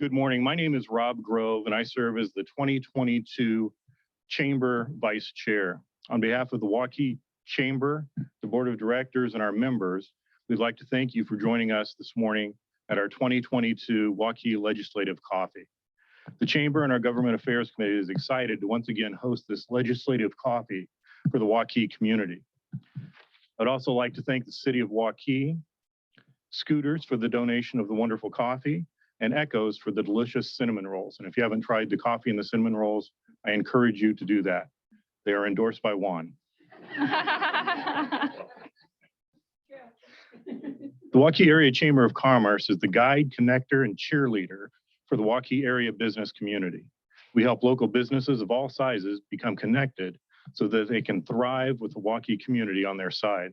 Good morning. My name is Rob Grove, and I serve as the 2022 Chamber Vice Chair. On behalf of the Waukee Chamber, the Board of Directors, and our members, we'd like to thank you for joining us this morning at our 2022 Waukee Legislative Coffee. The Chamber and our Government Affairs Committee is excited to once again host this legislative coffee for the Waukee community. I'd also like to thank the City of Waukee, Scooters for the donation of the wonderful coffee, and Echoes for the delicious cinnamon rolls. And if you haven't tried the coffee and the cinnamon rolls, I encourage you to do that. They are endorsed by Juan. The Waukee Area Chamber of Commerce is the guide, connector, and cheerleader for the Waukee area business community. We help local businesses of all sizes become connected so that they can thrive with the Waukee community on their side.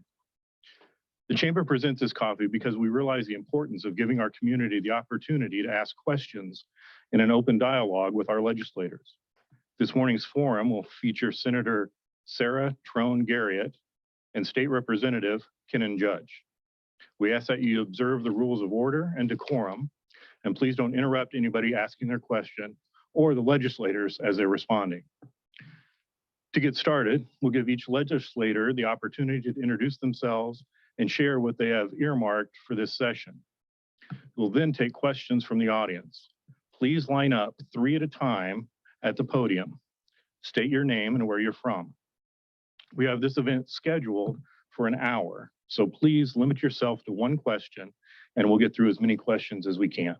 The Chamber presents this coffee because we realize the importance of giving our community the opportunity to ask questions in an open dialogue with our legislators. This morning's forum will feature Senator Sarah Trone Garriott and State Representative Kenan Judge. We ask that you observe the rules of order and decorum, and please don't interrupt anybody asking their question or the legislators as they're responding. To get started, we'll give each legislator the opportunity to introduce themselves and share what they have earmarked for this session. We'll then take questions from the audience. Please line up 3 at a time at the podium. State your name and where you're from. We have this event scheduled for an hour, so please limit yourself to 1 question and we'll get through as many questions as we can.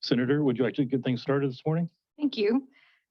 Senator, would you like to get things started this morning? Thank you.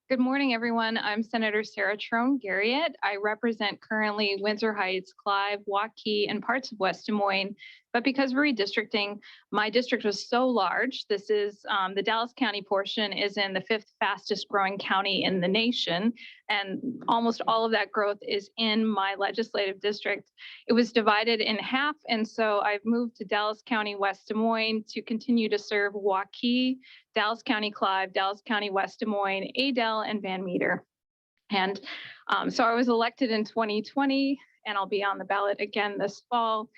Good morning, everyone. I'm Senator Sarah Trone Garriott. I represent currently Windsor Heights, Clive, Waukee, and parts of West Des Moines. But because we're redistricting, my district was so large. This is the Dallas County portion is in the 5th fastest growing county in the nation. And almost all of that growth is in my legislative district. It was divided in half. And so I've moved to Dallas County, West Des Moines to continue to serve Waukee, Dallas County, Clive, Dallas County, West Des Moines, Adel, and Van Meter. And so I was elected in 2020, and I'll be on the ballot again this fall.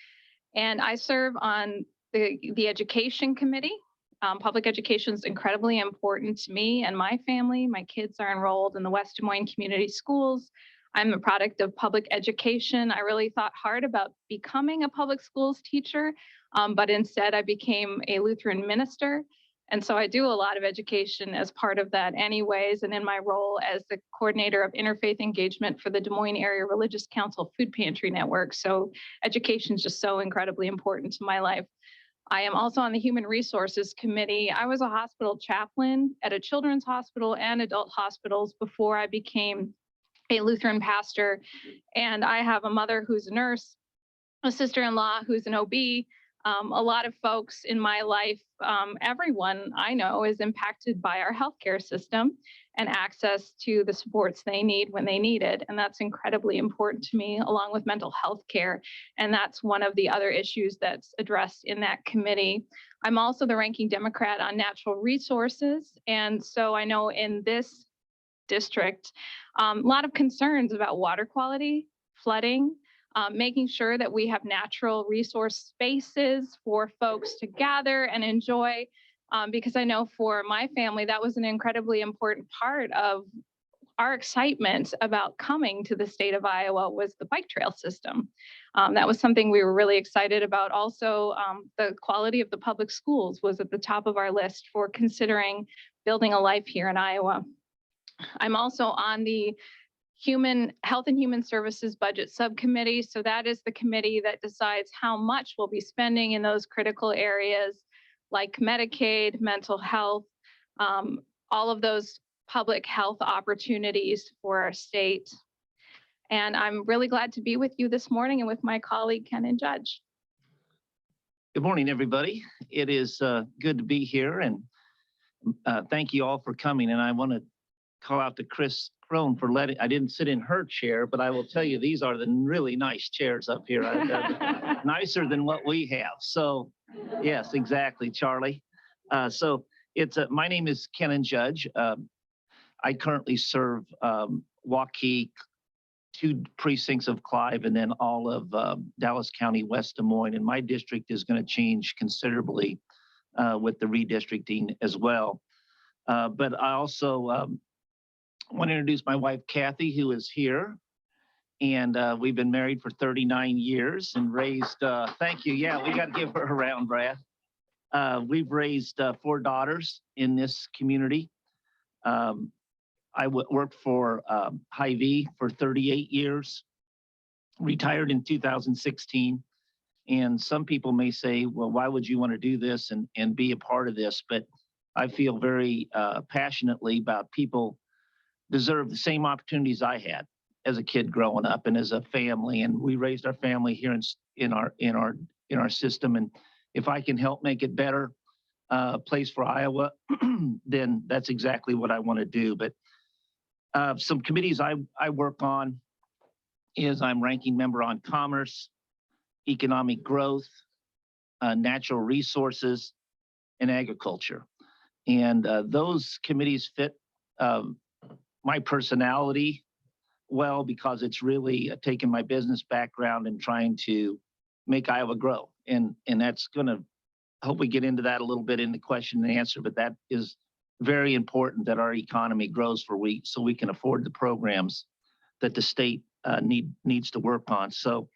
And I serve on the Education Committee. Public education is incredibly important to me and my family. My kids are enrolled in the West Des Moines Community Schools. I'm a product of public education. I really thought hard about becoming a public schools teacher, but instead I became a Lutheran minister. And so I do a lot of education as part of that anyways, and in my role as the coordinator of interfaith engagement for the Des Moines Area Religious Council Food Pantry Network. So education is just so incredibly important to my life. I am also on the Human Resources Committee. I was a hospital chaplain at a children's hospital and adult hospitals before I became a Lutheran pastor. And I have a mother who's a nurse, a sister-in-law who's an OB, a lot of folks in my life, everyone I know is impacted by our healthcare system and access to the supports they need when they need it. And that's incredibly important to me, along with mental health care. And that's one of the other issues that's addressed in that committee. I'm also the ranking Democrat on natural resources. And so I know in this district, a lot of concerns about water quality, flooding, making sure that we have natural resource spaces for folks to gather and enjoy, because I know for my family, that was an incredibly important part of our excitement about coming to the state of Iowa was the bike trail system. That was something we were really excited about. Also, the quality of the public schools was at the top of our list for considering building a life here in Iowa. I'm also on the Health and Human Services Budget Subcommittee. So that is the committee that decides how much we'll be spending in those critical areas like Medicaid, mental health, all of those public health opportunities for our state. And I'm really glad to be with you this morning and with my colleague, Kenan Judge. Good morning, everybody. It is good to be here, and thank you all for coming. And I want to call out to Chris Crone for letting, I didn't sit in her chair, but I will tell you, these are the really nice chairs up here. Nicer than what we have. So yes, exactly, Charlie. So it's my name is Kenan Judge. I currently serve Waukee, 2 precincts of Clive, and then all of Dallas County, West Des Moines. And my district is going to change considerably with the redistricting as well. But I also want to introduce my wife, Kathy, who is here. And we've been married for 39 years and raised, thank you. Yeah, we got to give her a round, Brad. We've raised 4 daughters in this community. I worked for Hy-Vee for 38 years, retired in 2016. And some people may say, well, why would you want to do this and be a part of this? But I feel very passionately about people deserve the same opportunities I had as a kid growing up and as a family. And we raised our family here in our system. And if I can help make it better place for Iowa, then that's exactly what I want to do. But some committees I work on is I'm ranking member on commerce, economic growth, natural resources, and agriculture. And those committees fit my personality well, because it's really taking my business background and trying to make Iowa grow. And that's going to, hope we get into that a little bit in the question and answer, but that is very important that our economy grows so we can afford the programs that the state needs to work on. So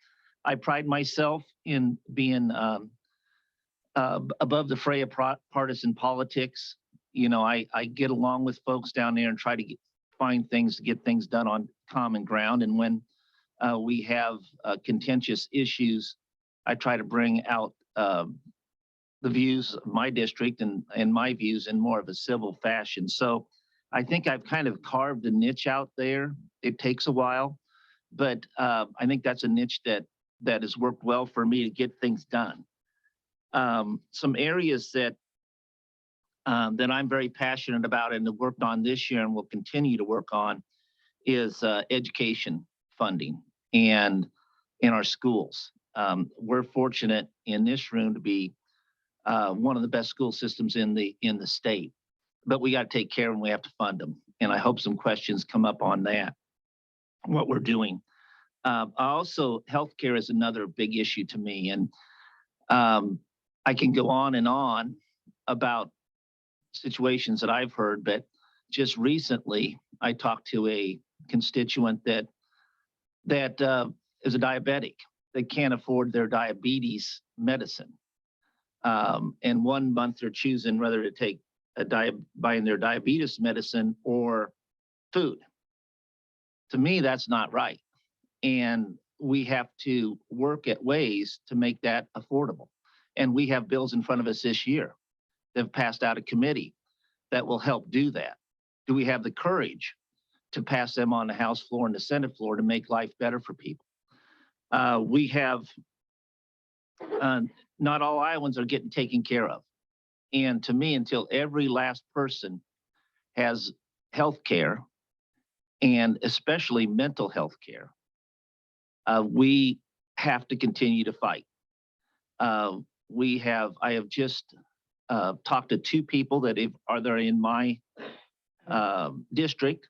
I pride myself in being above the fray of partisan politics. You know, I get along with folks down there and try to find things to get things done on common ground. And when we have contentious issues, I try to bring out the views of my district and my views in more of a civil fashion. So I think I've kind of carved a niche out there. It takes a while, but I think that's a niche that has worked well for me to get things done. Some areas that I'm very passionate about and have worked on this year and will continue to work on is education funding and in our schools. We're fortunate in this room to be one of the best school systems in the state, but we got to take care and we have to fund them. And I hope some questions come up on that, what we're doing. Also, healthcare is another big issue to me. And I can go on and on about situations that I've heard, but just recently I talked to a constituent that is a diabetic. They can't afford their diabetes medicine. And 1 month they're choosing whether to take buying their diabetes medicine or food. To me, that's not right. And we have to work at ways to make that affordable. And we have bills in front of us this year that have passed out of committee that will help do that. Do we have the courage to pass them on the House floor and the Senate floor to make life better for people? We have, not all Iowans are getting taken care of. And to me, until every last person has health care, and especially mental health care, we have to continue to fight. I have just talked to 2 people that are there in my district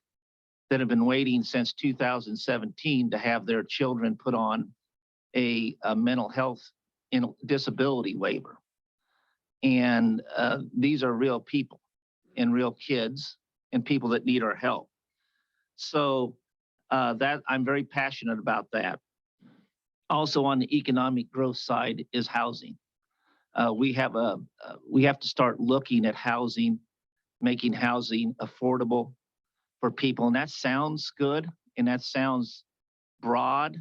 that have been waiting since 2017 to have their children put on a mental health disability waiver. And these are real people and real kids and people that need our help. So that I'm very passionate about that. Also on the economic growth side is housing. We have to start looking at housing, making housing affordable for people. And that sounds good and that sounds broad,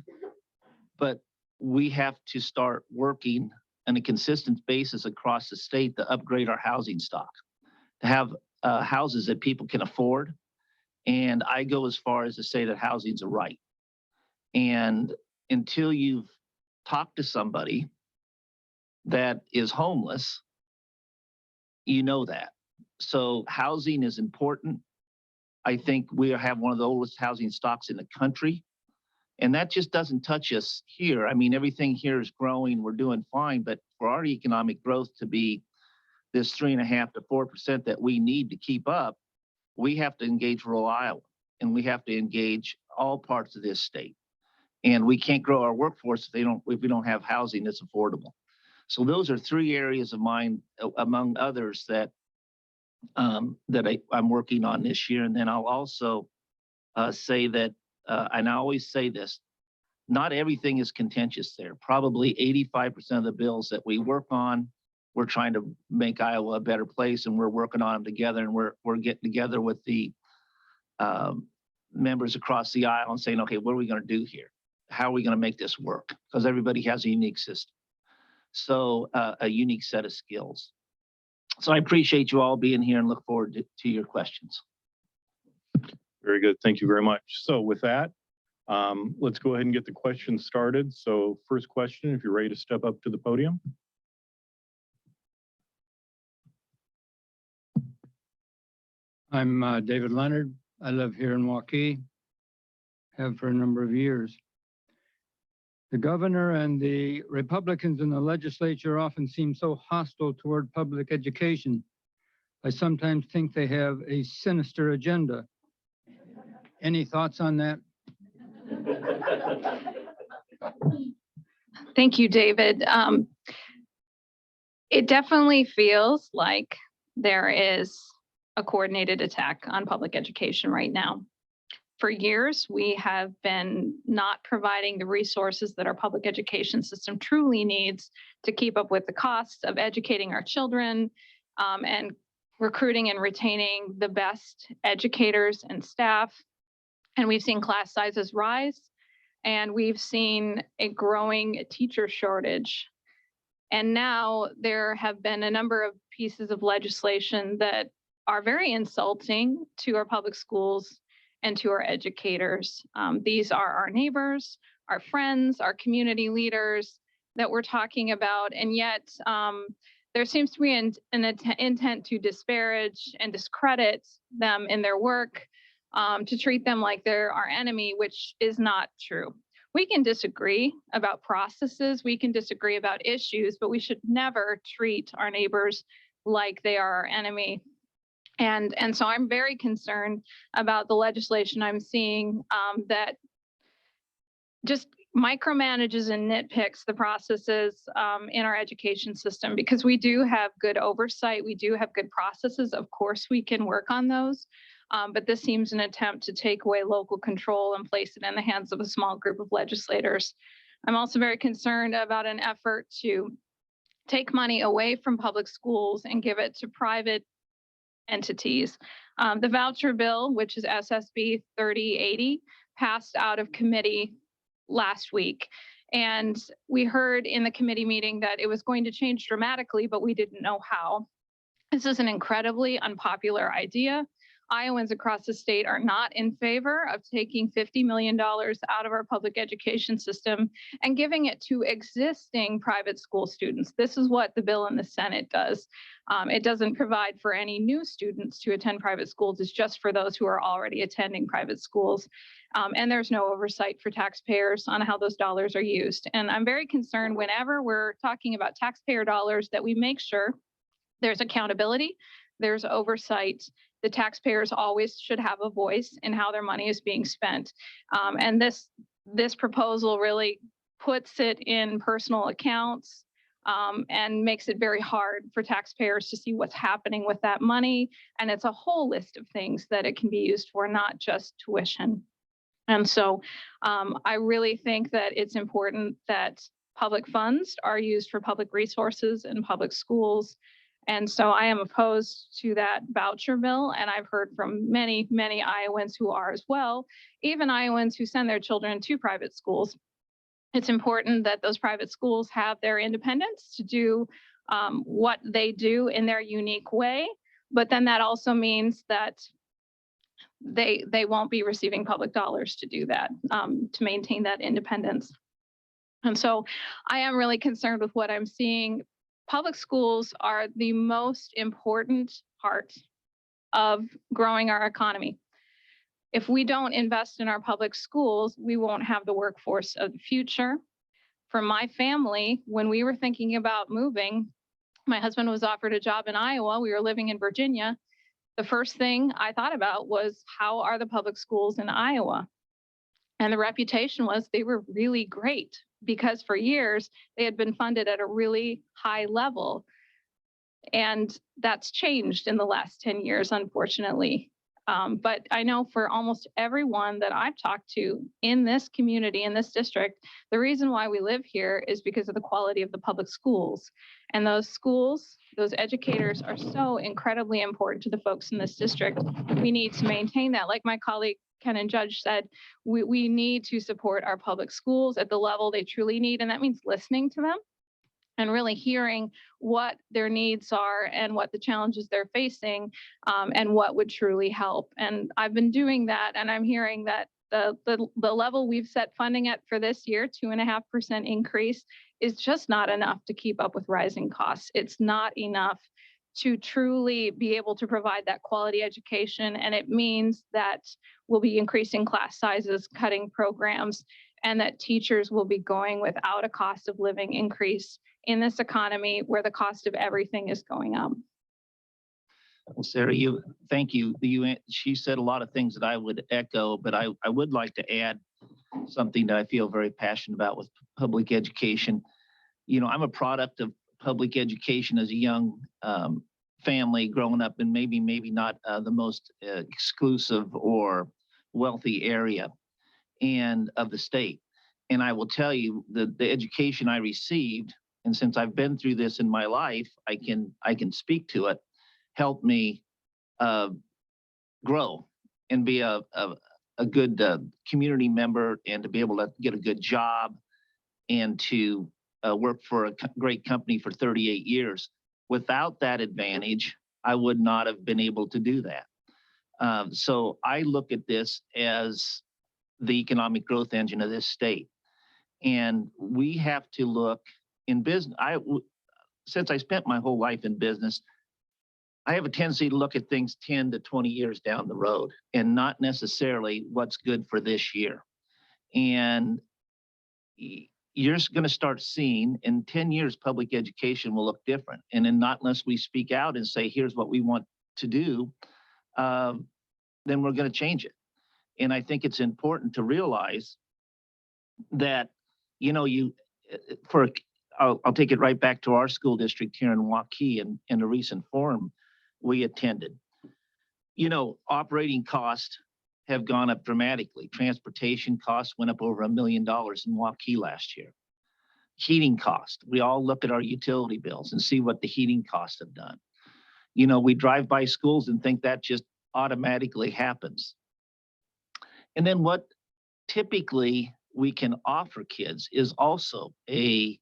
but we have to start working on a consistent basis across the state to upgrade our housing stock, to have houses that people can afford. And I go as far as to say that housing's a right. And until you've talked to somebody that is homeless, you know that. So housing is important. I think we have one of the oldest housing stocks in the country. And that just doesn't touch us here. I mean, everything here is growing. We're doing fine. But for our economic growth to be this 3.5% to 4% that we need to keep up, we have to engage rural Iowa and we have to engage all parts of this state. And we can't grow our workforce if we don't have housing that's affordable. So those are three areas of mine, among others, that I'm working on this year. And then I'll also say that, and I always say this, not everything is contentious there. Probably 85% of the bills that we work on, we're trying to make Iowa a better place, and we're working on them together. And we're getting together with the members across the aisle and saying, okay, what are we going to do here? How are we going to make this work? Because everybody has a unique system. So a unique set of skills. So I appreciate you all being here and look forward to your questions. Very good. Thank you very much. So with that, let's go ahead and get the questions started. So first question, if you're ready to step up to the podium. I'm David Leonard. I live here in Waukee, have for a number of years. The governor and the Republicans in the legislature often seem so hostile toward public education. I sometimes think they have a sinister agenda. Any thoughts on that? Thank you, David. It definitely feels like there is a coordinated attack on public education right now. For years, we have been not providing the resources that our public education system truly needs to keep up with the costs of educating our children and recruiting and retaining the best educators and staff. And we've seen class sizes rise, and we've seen a growing teacher shortage. And now there have been a number of pieces of legislation that are very insulting to our public schools and to our educators. These are our neighbors, our friends, our community leaders that we're talking about. And yet there seems to be an intent to disparage and discredit them in their work, to treat them like they're our enemy, which is not true. We can disagree about processes, we can disagree about issues, but we should never treat our neighbors like they are our enemy. And so I'm very concerned about the legislation I'm seeing that just micromanages and nitpicks the processes in our education system, because we do have good oversight, we do have good processes. Of course, we can work on those, but this seems an attempt to take away local control and place it in the hands of a small group of legislators. I'm also very concerned about an effort to take money away from public schools and give it to private entities. The voucher bill, which is SSB 3080, passed out of committee last week. And we heard in the committee meeting that it was going to change dramatically, but we didn't know how. This is an incredibly unpopular idea. Iowans across the state are not in favor of taking $50 million out of our public education system and giving it to existing private school students. This is what the bill in the Senate does. It doesn't provide for any new students to attend private schools. It's just for those who are already attending private schools. And there's no oversight for taxpayers on how those dollars are used. And I'm very concerned whenever we're talking about taxpayer dollars that we make sure there's accountability, there's oversight. The taxpayers always should have a voice in how their money is being spent. And this proposal really puts it in personal accounts and makes it very hard for taxpayers to see what's happening with that money. And it's a whole list of things that it can be used for, not just tuition. And so I really think that it's important that public funds are used for public resources in public schools. And so I am opposed to that voucher bill. And I've heard from many, many Iowans who are as well, even Iowans who send their children to private schools. It's important that those private schools have their independence to do what they do in their unique way. But then that also means that they won't be receiving public dollars to do that, to maintain that independence. And so I am really concerned with what I'm seeing. Public schools are the most important part of growing our economy. If we don't invest in our public schools, we won't have the workforce of the future. For my family, when we were thinking about moving, my husband was offered a job in Iowa. We were living in Virginia. The first thing I thought about was, how are the public schools in Iowa? And the reputation was they were really great because for years they had been funded at a really high level. And that's changed in the last 10 years, unfortunately. But I know for almost everyone that I've talked to in this community, in this district, the reason why we live here is because of the quality of the public schools. And those schools, those educators are so incredibly important to the folks in this district. We need to maintain that. Like my colleague Ken and Judge said, we need to support our public schools at the level they truly need. And that means listening to them and really hearing what their needs are and what the challenges they're facing, and what would truly help. And I've been doing that, and I'm hearing that the level we've set funding at for this year, 2.5% increase, is just not enough to keep up with rising costs. It's not enough to truly be able to provide that quality education. And it means that we'll be increasing class sizes, cutting programs, and that teachers will be going without a cost of living increase in this economy where the cost of everything is going up. Well, Sarah, thank you. She said a lot of things that I would echo, but I would like to add something that I feel very passionate about with public education. You know, I'm a product of public education as a young family growing up in maybe not the most exclusive or wealthy area and of the state. And I will tell you the education I received, and since I've been through this in my life, I can speak to it, helped me grow and be a good community member, and to be able to get a good job and to work for a great company for 38 years. Without that advantage, I would not have been able to do that. So I look at this as the economic growth engine of this state. And we have to look in business. Since I spent my whole life in business, I have a tendency to look at things 10 to 20 years down the road and not necessarily what's good for this year. And you're going to start seeing in 10 years, public education will look different. And then not unless we speak out and say, here's what we want to do, then we're going to change it. And I think it's important to realize that, you know, I'll take it right back to our school district here in Waukee in a recent forum we attended. You know, operating costs have gone up dramatically. Transportation costs went up over $1 million in Waukee last year. Heating cost, we all look at our utility bills and see what the heating costs have done. You know, we drive by schools and think that just automatically happens. And then what typically we can offer kids is also the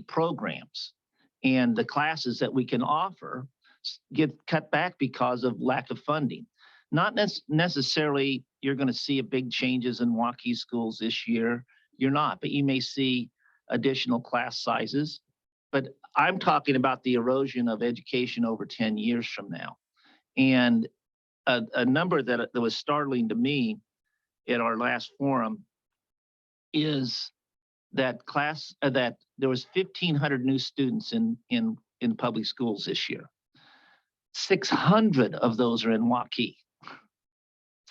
programs and the classes that we can offer get cut back because of lack of funding. Not necessarily you're going to see a big changes in Waukee schools this year. You're not, but you may see additional class sizes. But I'm talking about the erosion of education over 10 years from now. And a number that was startling to me at our last forum is that that there was 1,500 new students in public schools this year. 600 of those are in Waukee.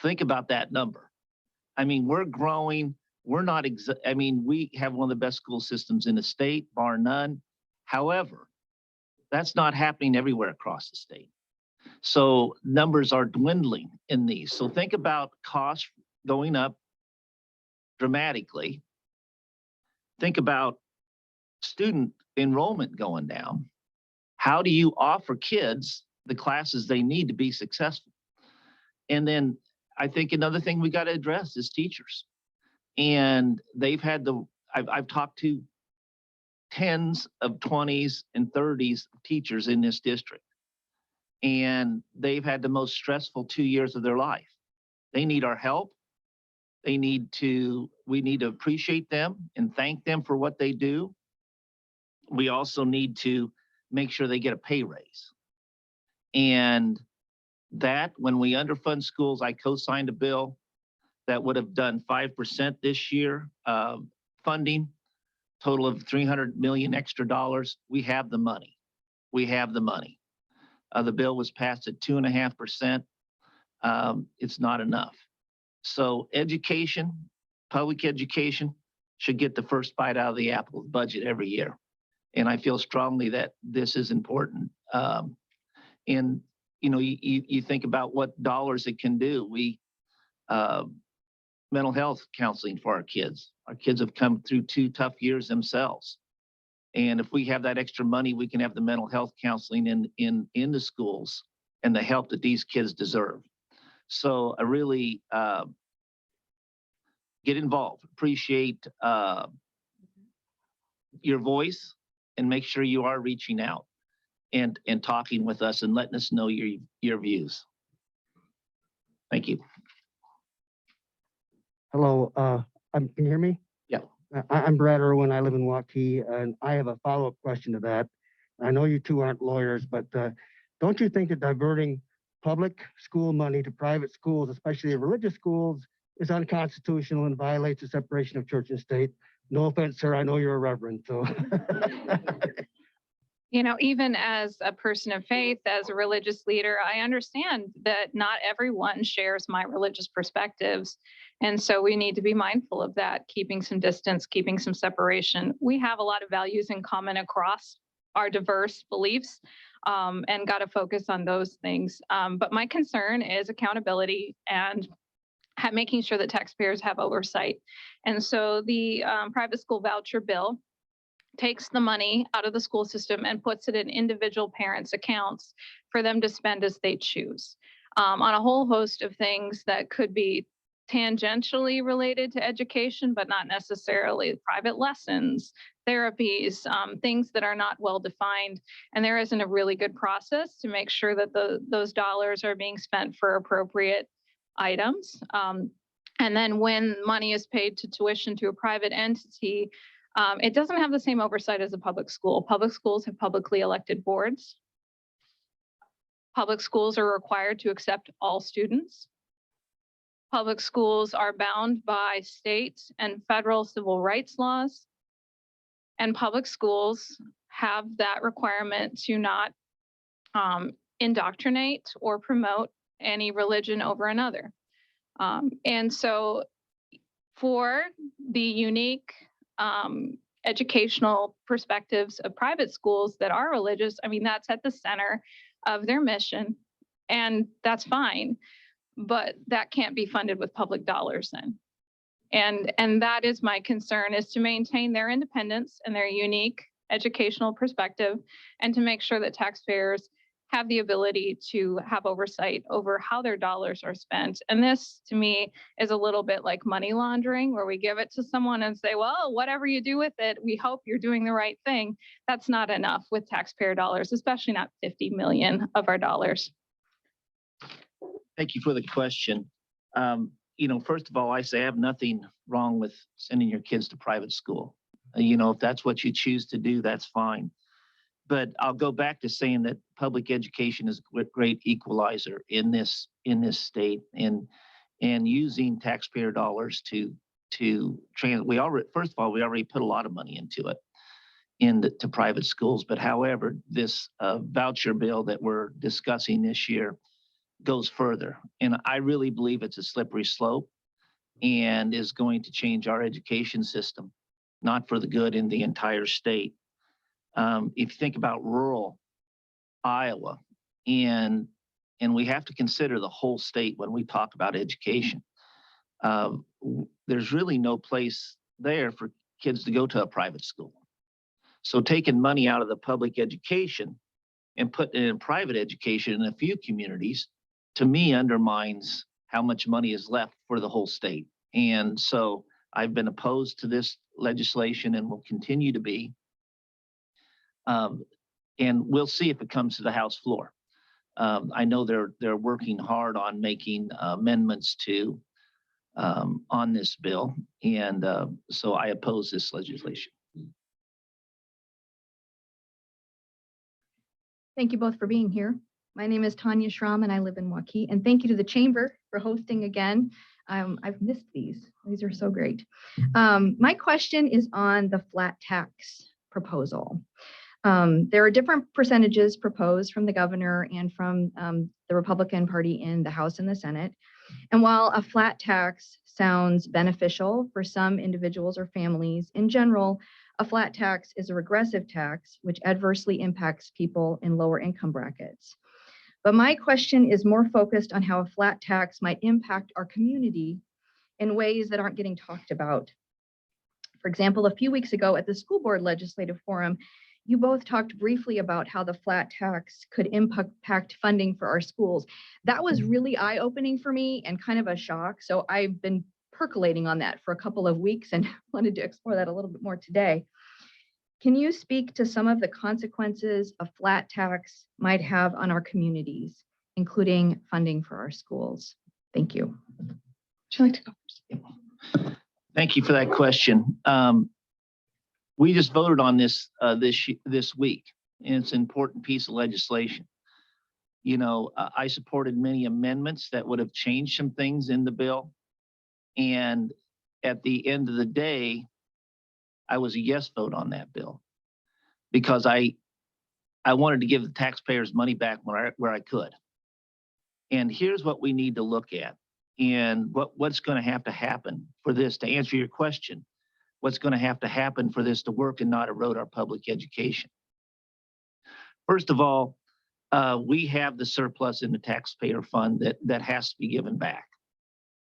Think about that number. I mean, we're growing. We're not. I mean, we have one of the best school systems in the state, bar none. However, that's not happening everywhere across the state. So numbers are dwindling in these. So think about costs going up dramatically. Think about student enrollment going down. How do you offer kids the classes they need to be successful? And then I think another thing we got to address is teachers. And they've had I've talked to tens of 20s and 30s teachers in this district. And they've had the most stressful 2 years of their life. They need our help. We need to appreciate them and thank them for what they do. We also need to make sure they get a pay raise. And that, when we underfund schools, I co-signed a bill that would have done 5% this year, funding, total of $300 million extra dollars. We have the money. We have the money. The bill was passed at 2.5%. It's not enough. So education, public education should get the first bite out of the apple budget every year. And I feel strongly that this is important. And, you know, you think about what dollars it can do. Mental health counseling for our kids. Our kids have come through 2 tough years themselves. And if we have that extra money, we can have the mental health counseling in the schools and the help that these kids deserve. So I really get involved, appreciate your voice, and make sure you are reaching out and talking with us and letting us know your views. Thank you. Hello, can you hear me? Yeah. I'm Brad Irwin. I live in Waukee, and I have a follow-up question to that. I know you two aren't lawyers, but don't you think that diverting public school money to private schools, especially religious schools, is unconstitutional and violates the separation of church and state? No offense, sir. I know you're a reverend, so. You know, even as a person of faith, as a religious leader, I understand that not everyone shares my religious perspectives. And so we need to be mindful of that, keeping some distance, keeping some separation. We have a lot of values in common across our diverse beliefs, and got to focus on those things. But my concern is accountability and making sure that taxpayers have oversight. And so the private school voucher bill takes the money out of the school system and puts it in individual parents' accounts for them to spend as they choose, on a whole host of things that could be tangentially related to education, but not necessarily. Private lessons, therapies, things that are not well defined. And there isn't a really good process to make sure that those dollars are being spent for appropriate items. And then when money is paid to tuition to a private entity, it doesn't have the same oversight as a public school. Public schools have publicly elected boards. Public schools are required to accept all students. Public schools are bound by state and federal civil rights laws. And public schools have that requirement to not indoctrinate or promote any religion over another. And so for the unique educational perspectives of private schools that are religious, I mean, that's at the center of their mission, and that's fine, but that can't be funded with public dollars then. And that is my concern, is to maintain their independence and their unique educational perspective, and to make sure that taxpayers have the ability to have oversight over how their dollars are spent. And this, to me, is a little bit like money laundering, where we give it to someone and say, well, whatever you do with it, we hope you're doing the right thing. That's not enough with taxpayer dollars, especially not 50 million of our dollars. Thank you for the question. You know, first of all, I say I have nothing wrong with sending your kids to private school. You know, if that's what you choose to do, that's fine. But I'll go back to saying that public education is a great equalizer in this state, and using taxpayer dollars to first of all, we already put a lot of money into it, to private schools. But however, this voucher bill that we're discussing this year goes further, and I really believe it's a slippery slope and is going to change our education system, not for the good in the entire state. If you think about rural Iowa, and we have to consider the whole state when we talk about education, there's really no place there for kids to go to a private school. So taking money out of the public education and putting it in private education in a few communities, to me, undermines how much money is left for the whole state. And so I've been opposed to this legislation and will continue to be. And we'll see if it comes to the House floor. I know they're working hard on making amendments to on this bill, and so I oppose this legislation. Thank you both for being here. My name is Tanya Schramm and I live in Waukee. And thank you to the Chamber for hosting again. I've missed these. These are so great. My question is on the flat tax proposal. There are different percentages proposed from the governor and from the Republican Party in the House and the Senate. And while a flat tax sounds beneficial for some individuals or families, in general, a flat tax is a regressive tax which adversely impacts people in lower income brackets. But my question is more focused on how a flat tax might impact our community in ways that aren't getting talked about. For example, a few weeks ago at the school board legislative forum, you both talked briefly about how the flat tax could impact funding for our schools. That was really eye-opening for me and kind of a shock. So I've been percolating on that for a couple of weeks and wanted to explore that a little bit more today. Can you speak to some of the consequences a flat tax might have on our communities, including funding for our schools? Thank you. Would you like to go first? Thank you for that question. We just voted on this this week, and it's an important piece of legislation. You know, I supported many amendments that would have changed some things in the bill. And at the end of the day, I was a yes vote on that bill because I wanted to give the taxpayers money back where I could. And here's what we need to look at and what's going to have to happen for this to answer your question. What's going to have to happen for this to work and not erode our public education? First of all, we have the surplus in the taxpayer fund that has to be given back.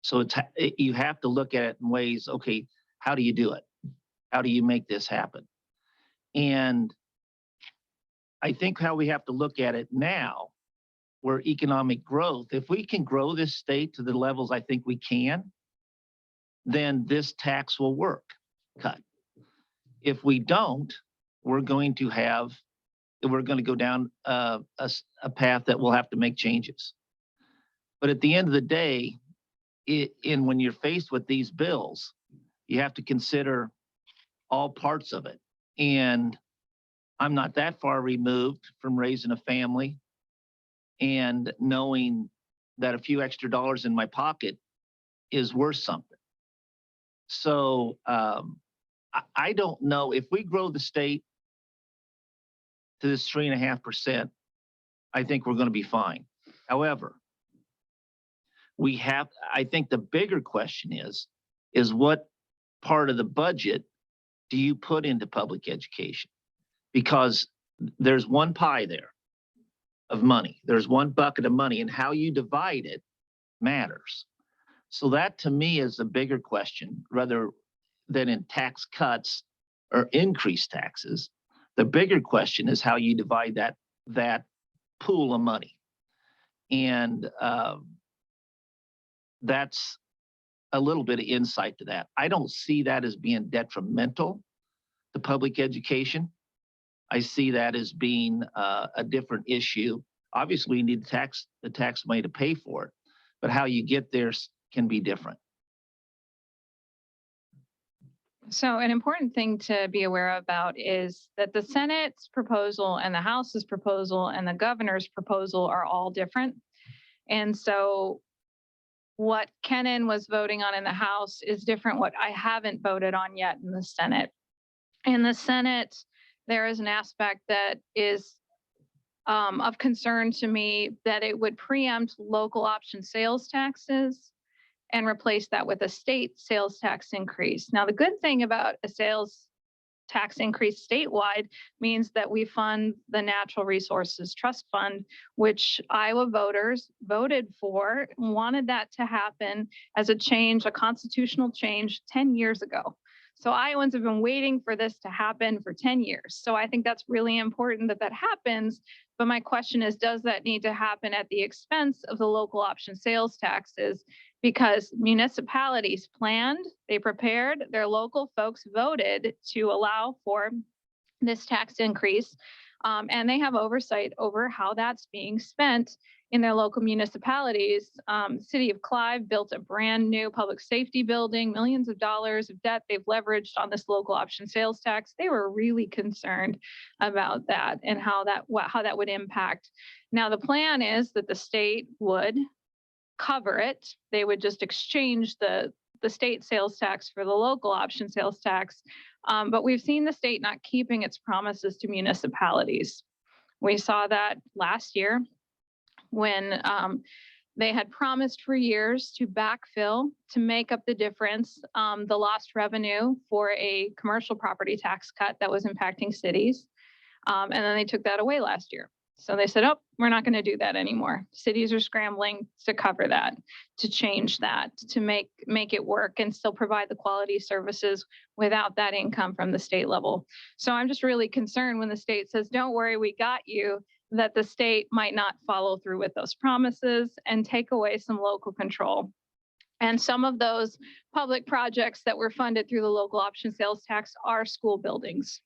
So you have to look at it in ways, okay, how do you do it? How do you make this happen? And I think how we have to look at it now, where economic growth, if we can grow this state to the levels I think we can, then this tax will work. Cut. If we don't, we're going to go down a path that we'll have to make changes. But at the end of the day, when you're faced with these bills, you have to consider all parts of it. And I'm not that far removed from raising a family and knowing that a few extra dollars in my pocket is worth something. So I don't know if we grow the state to this 3.5%, I think we're going to be fine. However, I think the bigger question is what part of the budget do you put into public education? Because there's one pie there of money. There's one bucket of money, and how you divide it matters. So that to me is the bigger question, rather than in tax cuts or increased taxes. The bigger question is how you divide that pool of money. And that's a little bit of insight to that. I don't see that as being detrimental to public education. I see that as being a different issue. Obviously, we need the tax money to pay for it, but how you get there can be different. So an important thing to be aware about is that the Senate's proposal and the House's proposal and the governor's proposal are all different. And so what Kennan was voting on in the House is different what I haven't voted on yet in the Senate. In the Senate, there is an aspect that is of concern to me, that it would preempt local option sales taxes and replace that with a state sales tax increase. Now, the good thing about a sales tax increase statewide means that we fund the Natural Resources Trust Fund, which Iowa voters voted for, wanted that to happen as a change, a constitutional change 10 years ago. So Iowans have been waiting for this to happen for 10 years. So I think that's really important that that happens. But my question is, does that need to happen at the expense of the local option sales taxes? Because municipalities planned, they prepared, their local folks voted to allow for this tax increase. And they have oversight over how that's being spent in their local municipalities. City of Clive built a brand new public safety building, millions of dollars of debt they've leveraged on this local option sales tax. They were really concerned about that and how that would impact. Now, the plan is that the state would cover it. They would just exchange the state sales tax for the local option sales tax. But we've seen the state not keeping its promises to municipalities. We saw that last year when They had promised for years to backfill to make up the difference, the lost revenue for a commercial property tax cut that was impacting cities. And then they took that away last year. So they said, oh, we're not going to do that anymore. Cities are scrambling to cover that, to change that, to make it work and still provide the quality services without that income from the state level. So I'm just really concerned when the state says, don't worry, we got you, that the state might not follow through with those promises and take away some local control. And some of those public projects that were funded through the local option sales tax are school buildings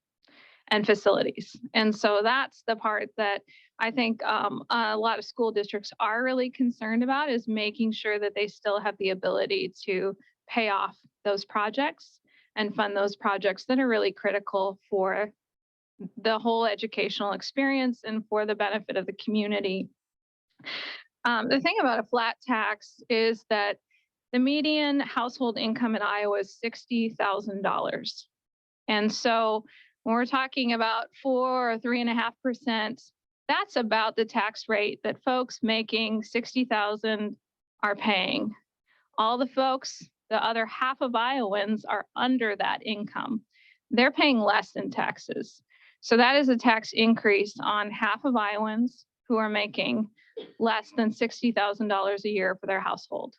and facilities. And so that's the part that I think a lot of school districts are really concerned about, is making sure that they still have the ability to pay off those projects and fund those projects that are really critical for the whole educational experience and for the benefit of the community. The thing about a flat tax is that the median household income in Iowa is $60,000. And so when we're talking about 4 or 3.5%, that's about the tax rate that folks making $60,000 are paying. All the folks, the other half of Iowans, are under that income. They're paying less in taxes. So that is a tax increase on half of Iowans who are making less than $60,000 a year for their household.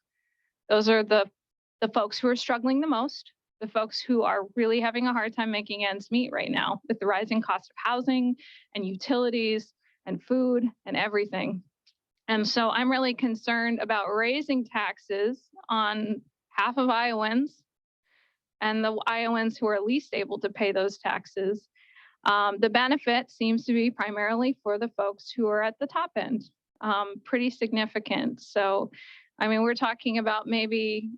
Those are the folks who are struggling the most, the folks who are really having a hard time making ends meet right now with the rising cost of housing and utilities and food and everything. And so I'm really concerned about raising taxes on half of Iowans and the Iowans who are least able to pay those taxes. The benefit seems to be primarily for the folks who are at the top end, pretty significant. So, I mean, we're talking about maybe,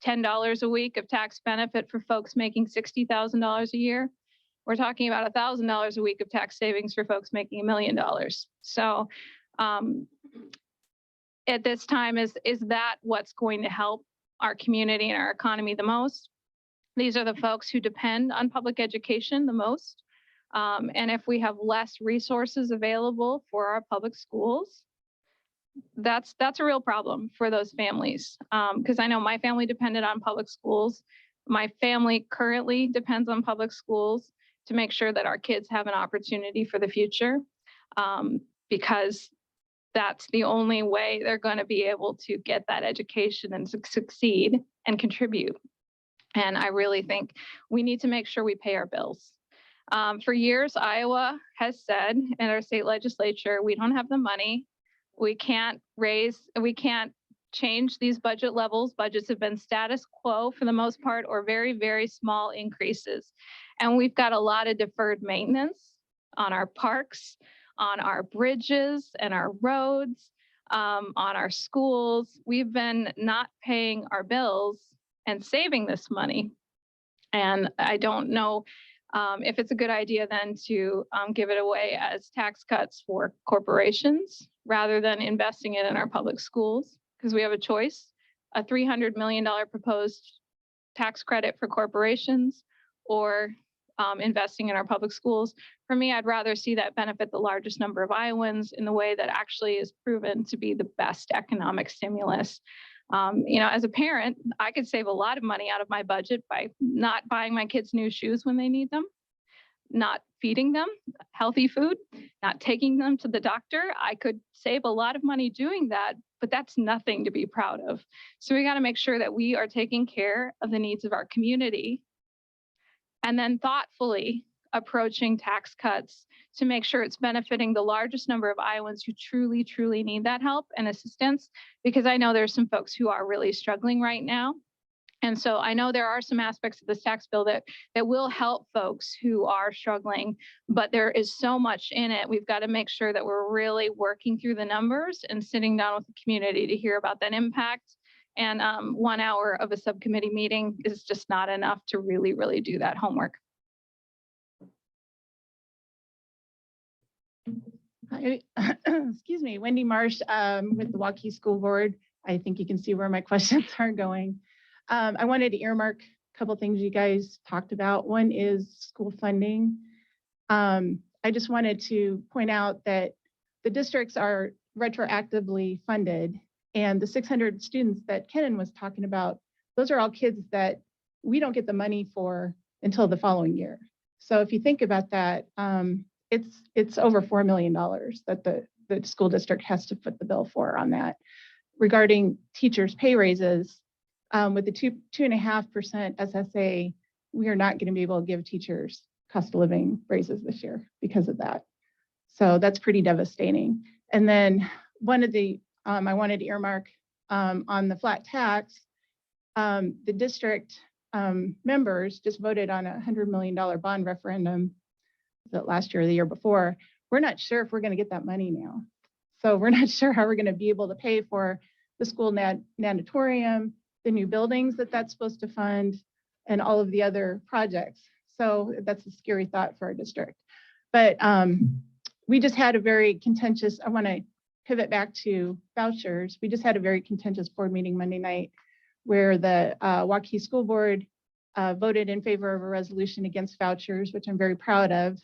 $10 a week of tax benefit for folks making $60,000 a year. We're talking about $1,000 a week of tax savings for folks making $1 million. So at this time, is that what's going to help our community and our economy the most? These are the folks who depend on public education the most. And if we have less resources available for our public schools, that's a real problem for those families. Because I know my family depended on public schools. My family currently depends on public schools to make sure that our kids have an opportunity for the future, because that's the only way they're going to be able to get that education and succeed and contribute. And I really think we need to make sure we pay our bills. For years, Iowa has said in our state legislature, we don't have the money. We can't change these budget levels. Budgets have been status quo for the most part, or very, very small increases. And we've got a lot of deferred maintenance on our parks, on our bridges and our roads, on our schools. We've been not paying our bills and saving this money. And I don't know if it's a good idea then to give it away as tax cuts for corporations rather than investing it in our public schools, because we have a choice: a $300 million proposed tax credit for corporations, or investing in our public schools. For me, I'd rather see that benefit the largest number of Iowans in the way that actually is proven to be the best economic stimulus. As a parent, I could save a lot of money out of my budget by not buying my kids new shoes when they need them, not feeding them healthy food, not taking them to the doctor. I could save a lot of money doing that, but that's nothing to be proud of. So we got to make sure that we are taking care of the needs of our community, and then thoughtfully approaching tax cuts to make sure it's benefiting the largest number of Iowans who truly, truly need that help and assistance, because I know there's some folks who are really struggling right now. And so I know there are some aspects of this tax bill that will help folks who are struggling, but there is so much in it. We've got to make sure that we're really working through the numbers and sitting down with the community to hear about that impact. And 1 hour of a subcommittee meeting is just not enough to really, really do that homework. Hi, excuse me, Wendy Marsh with the Waukee School Board. I think you can see where my questions are going. I wanted to earmark a couple things you guys talked about. One is school funding. I just wanted to point out that the districts are retroactively funded. And the 600 students that Kenan was talking about, those are all kids that we don't get the money for until the following year. So if you think about that, it's over $4 million that the school district has to foot the bill for on that. Regarding teachers' pay raises, with the 2.5% SSA, we are not going to be able to give teachers cost of living raises this year because of that. So that's pretty devastating. And then one of the, I wanted to earmark on the flat tax, the district members just voted on a $100 million bond referendum last year or the year before. We're not sure if we're going to get that money now. So we're not sure how we're going to be able to pay for the school natatorium, the new buildings that's supposed to fund, and all of the other projects. So that's a scary thought for our district. But we just had a very contentious, I want to pivot back to vouchers. We just had a very contentious board meeting Monday night where the Waukee School Board voted in favor of a resolution against vouchers, which I'm very proud of.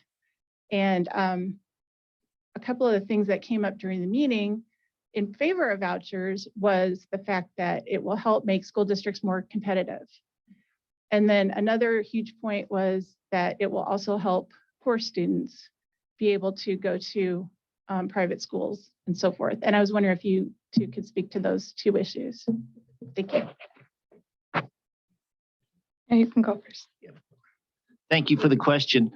And a couple of the things that came up during the meeting in favor of vouchers was the fact that it will help make school districts more competitive. And then another huge point was that it will also help poor students be able to go to private schools and so forth. And I was wondering if you two could speak to those two issues. Thank you. Yeah, you can go first. Thank you for the question.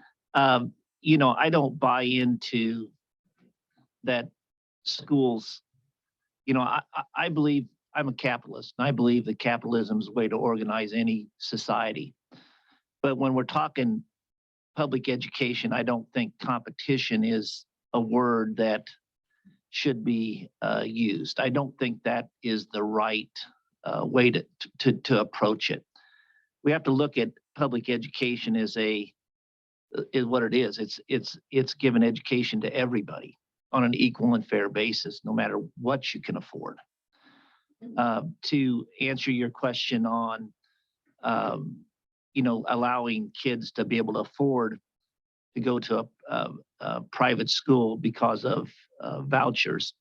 You know, I don't buy into that schools, you know, I believe I'm a capitalist, and I believe that capitalism is a way to organize any society. But when we're talking public education, I don't think competition is a word that should be used. I don't think that is the right way to approach it. We have to look at public education as is what it is. It's given education to everybody on an equal and fair basis, no matter what you can afford. To answer your question on, you know, allowing kids to be able to afford to go to a private school because of vouchers,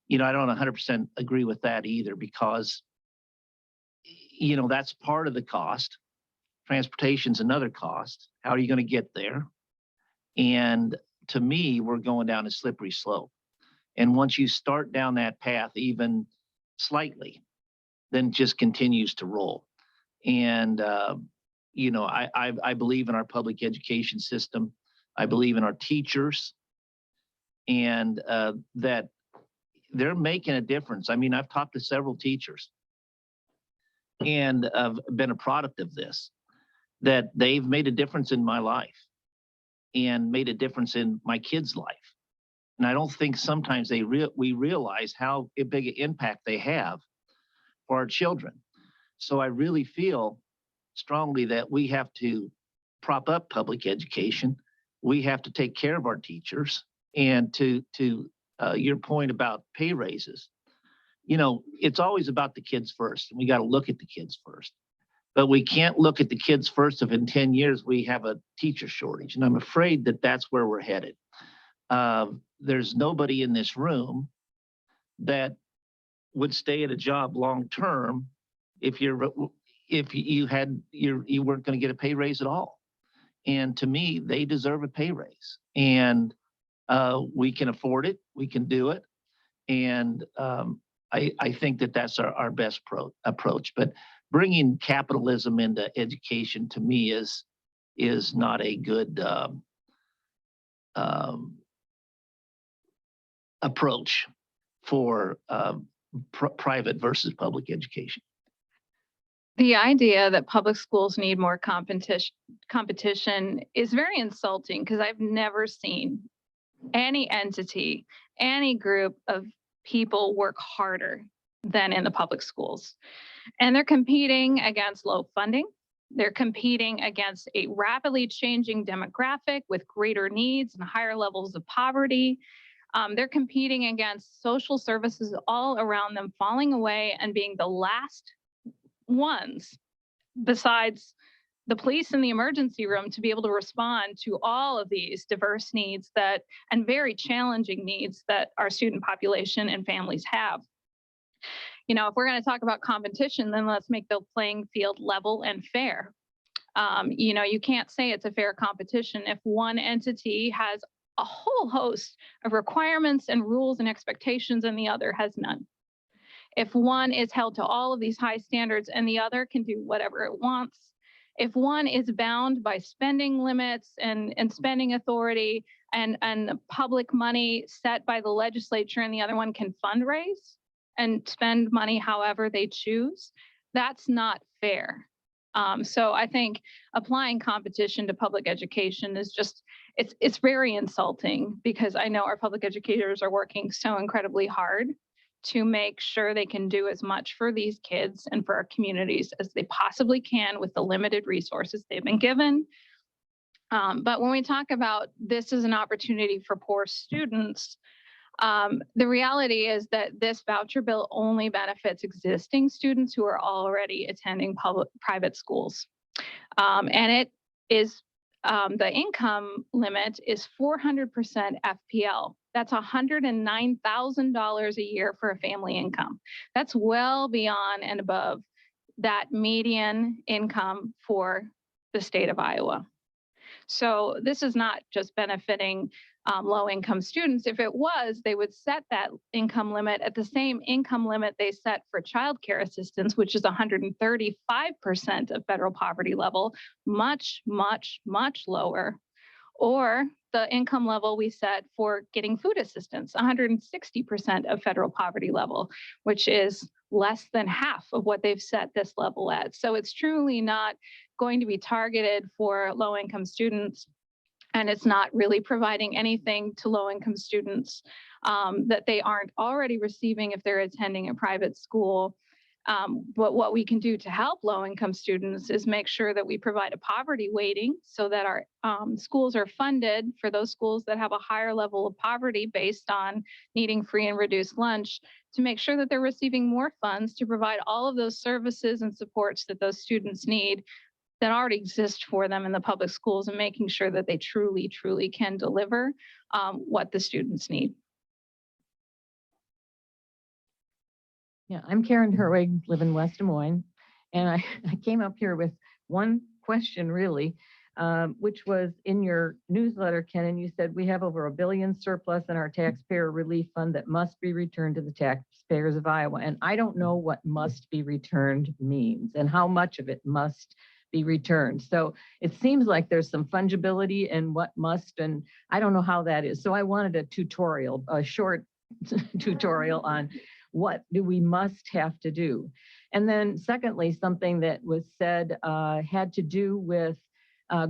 you know, I don't 100% agree with that either, because, you know, that's part of the cost. Transportation's another cost. How are you going to get there? And to me, we're going down a slippery slope. And once you start down that path, even slightly, then it just continues to roll. And, you know, I believe in our public education system. I believe in our teachers, and that they're making a difference. I mean, I've talked to several teachers and I've been a product of this, that they've made a difference in my life and made a difference in my kids' life. And I don't think sometimes we realize how big an impact they have for our children. So I really feel strongly that we have to prop up public education. We have to take care of our teachers. And to your point about pay raises, you know, it's always about the kids first, and we got to look at the kids first. But we can't look at the kids first if in 10 years we have a teacher shortage. And I'm afraid that that's where we're headed. There's nobody in this room that would stay at a job long term if you weren't going to get a pay raise at all. And to me, they deserve a pay raise. And we can afford it. We can do it. And I think that that's our best approach. But bringing capitalism into education, to me, is not a good approach for private versus public education. The idea that public schools need more competition is very insulting, because I've never seen any entity, any group of people work harder than in the public schools. And they're competing against low funding. They're competing against a rapidly changing demographic with greater needs and higher levels of poverty. They're competing against social services all around them falling away and being the last ones, besides the police in the emergency room to be able to respond to all of these diverse needs and very challenging needs that our student population and families have. If we're going to talk about competition, then let's make the playing field level and fair. You can't say it's a fair competition if one entity has a whole host of requirements and rules and expectations and the other has none. If one is held to all of these high standards and the other can do whatever it wants, if one is bound by spending limits and spending authority and public money set by the legislature and the other one can fundraise and spend money however they choose, that's not fair. So I think applying competition to public education is just, it's very insulting, because I know our public educators are working so incredibly hard to make sure they can do as much for these kids and for our communities as they possibly can with the limited resources they've been given. But when we talk about this as an opportunity for poor students, the reality is that this voucher bill only benefits existing students who are already attending private schools. And it is, the income limit is 400% FPL. That's $109,000 a year for a family income. That's well beyond and above that median income for the state of Iowa. So this is not just benefiting low-income students. If it was, they would set that income limit at the same income limit they set for childcare assistance, which is 135% of federal poverty level, much, much, much lower. Or the income level we set for getting food assistance, 160% of federal poverty level, which is less than half of what they've set this level at. So it's truly not going to be targeted for low-income students, and it's not really providing anything to low-income students that they aren't already receiving if they're attending a private school. But what we can do to help low-income students is make sure that we provide a poverty weighting so that our schools are funded for those schools that have a higher level of poverty based on needing free and reduced lunch, to make sure that they're receiving more funds to provide all of those services and supports that those students need that already exist for them in the public schools, and making sure that they truly, truly can deliver what the students need. Yeah, I'm Karen Herwig, live in West Des Moines, and I came up here with one question really, which was in your newsletter, Ken, and you said we have over $1 billion surplus in our taxpayer relief fund that must be returned to the taxpayers of Iowa. And I don't know what must be returned means and how much of it must be returned. So it seems like there's some fungibility in what must, and I don't know how that is. So I wanted a tutorial, a short tutorial on what do we must have to do. And then secondly, something that was said had to do with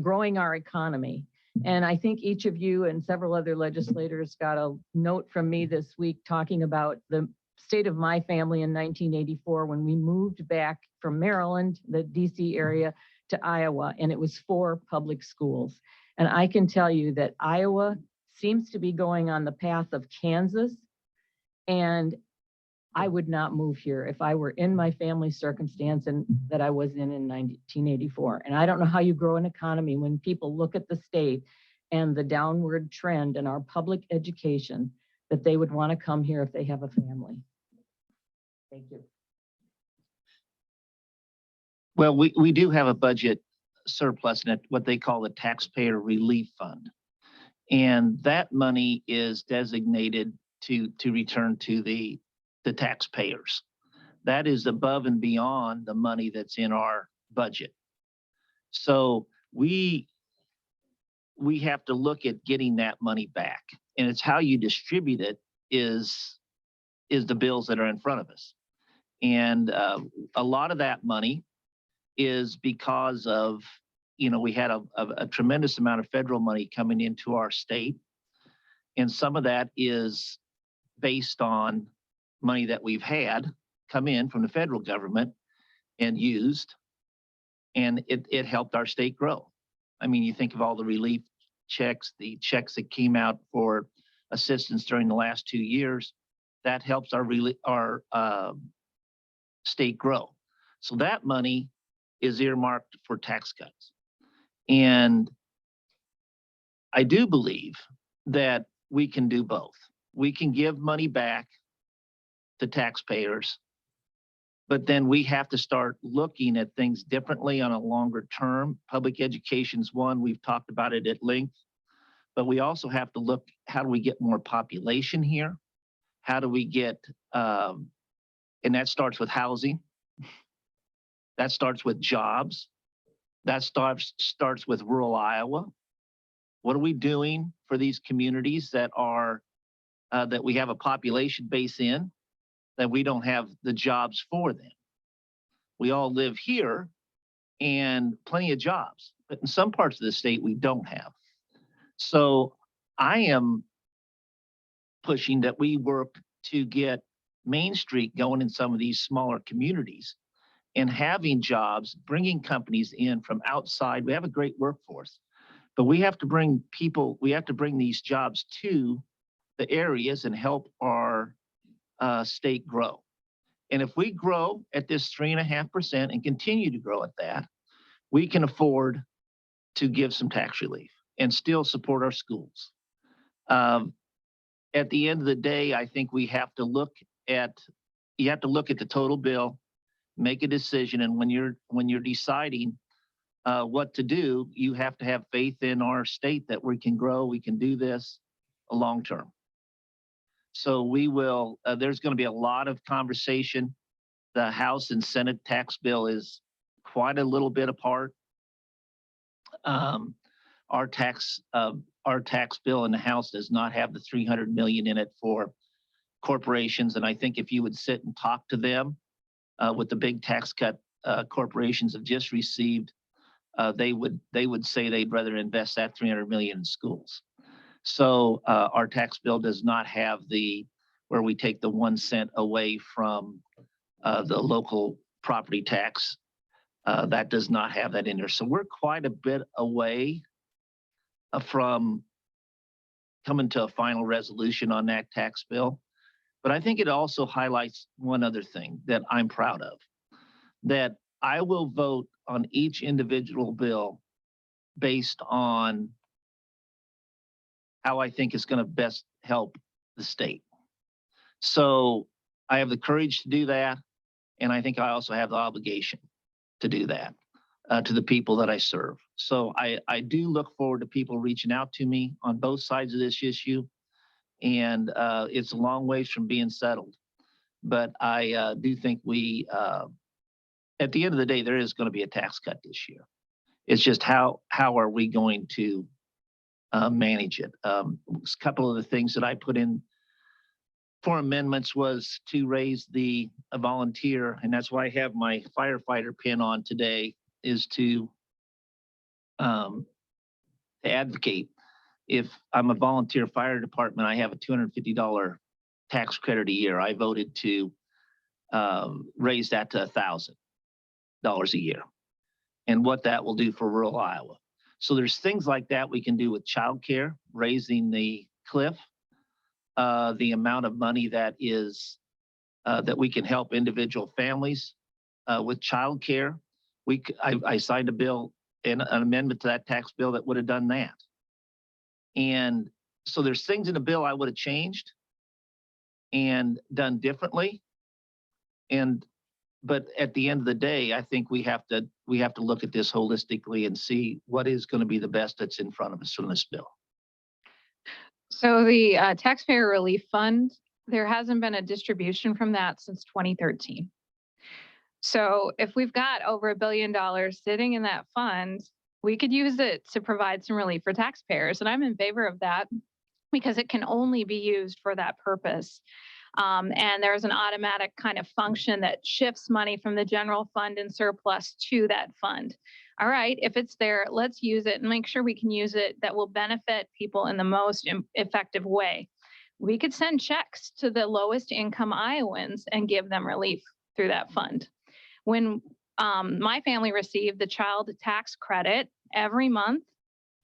growing our economy. And I think each of you and several other legislators got a note from me this week talking about the state of my family in 1984 when we moved back from Maryland, the DC area, to Iowa, and it was 4 public schools. And I can tell you that Iowa seems to be going on the path of Kansas, and I would not move here if I were in my family circumstance and that I was in 1984. And I don't know how you grow an economy when people look at the state and the downward trend in our public education, that they would want to come here if they have a family. Thank you. Well, we do have a budget surplus in what they call the Taxpayer Relief Fund. And that money is designated to return to the taxpayers. That is above and beyond the money that's in our budget. So we have to look at getting that money back. And it's how you distribute it is the bills that are in front of us. And a lot of that money is because of, we had a tremendous amount of federal money coming into our state. And some of that is based on money that we've had come in from the federal government and used, and it helped our state grow. I mean, you think of all the relief checks, the checks that came out for assistance during the last 2 years, that helps our state grow. So that money is earmarked for tax cuts. And I do believe that we can do both. We can give money back to taxpayers, but then we have to start looking at things differently on a longer term. Public education's one, we've talked about it at length, but we also have to look, how do we get more population here? How do we get, and that starts with housing. That starts with jobs. That starts with rural Iowa. What are we doing for these communities that are, that we have a population base in, that we don't have the jobs for them? We all live here and plenty of jobs, but in some parts of the state, we don't have. So I am pushing that we work to get Main Street going in some of these smaller communities and having jobs, bringing companies in from outside. We have a great workforce, but we have to bring people, we have to bring these jobs to the areas and help our state grow. And if we grow at this 3.5% and continue to grow at that, we can afford to give some tax relief and still support our schools. At the end of the day, I think we have to look at, you have to look at the total bill, make a decision. And when you're deciding what to do, you have to have faith in our state that we can grow, we can do this long term. So we will, there's going to be a lot of conversation. The House and Senate tax bill is quite a little bit apart. Our tax bill in the House does not have the 300 million in it for corporations. And I think if you would sit and talk to them with the big tax cut corporations have just received, they would say they'd rather invest that 300 million in schools. So our tax bill does not have where we take the 1 cent away from the local property tax. That does not have that in there. So we're quite a bit away from coming to a final resolution on that tax bill. But I think it also highlights one other thing that I'm proud of, that I will vote on each individual bill based on how I think it's going to best help the state. So I have the courage to do that. And I think I also have the obligation to do that to the people that I serve. So I do look forward to people reaching out to me on both sides of this issue. And it's a long ways from being settled. But I do think we, at the end of the day, there is going to be a tax cut this year. It's just how are we going to manage it? A couple of the things that I put in for amendments was to raise the volunteer, and that's why I have my firefighter pin on today, is to advocate. If I'm a volunteer fire department, I have a $250 tax credit a year. I voted to raise that to $1,000 a year, and what that will do for rural Iowa. So there's things like that we can do with childcare, raising the cliff, the amount of money that is that we can help individual families with childcare. I signed a bill and an amendment to that tax bill that would have done that. And so there's things in the bill I would have changed and done differently. But at the end of the day, I think we have to look at this holistically and see what is going to be the best that's in front of us from this bill. So the taxpayer relief fund, there hasn't been a distribution from that since 2013. So if we've got over $1 billion sitting in that fund, we could use it to provide some relief for taxpayers. And I'm in favor of that because it can only be used for that purpose. And there's an automatic kind of function that shifts money from the general fund and surplus to that fund. All right, if it's there, let's use it and make sure we can use it that will benefit people in the most effective way. We could send checks to the lowest income Iowans and give them relief through that fund. When my family received the child tax credit every month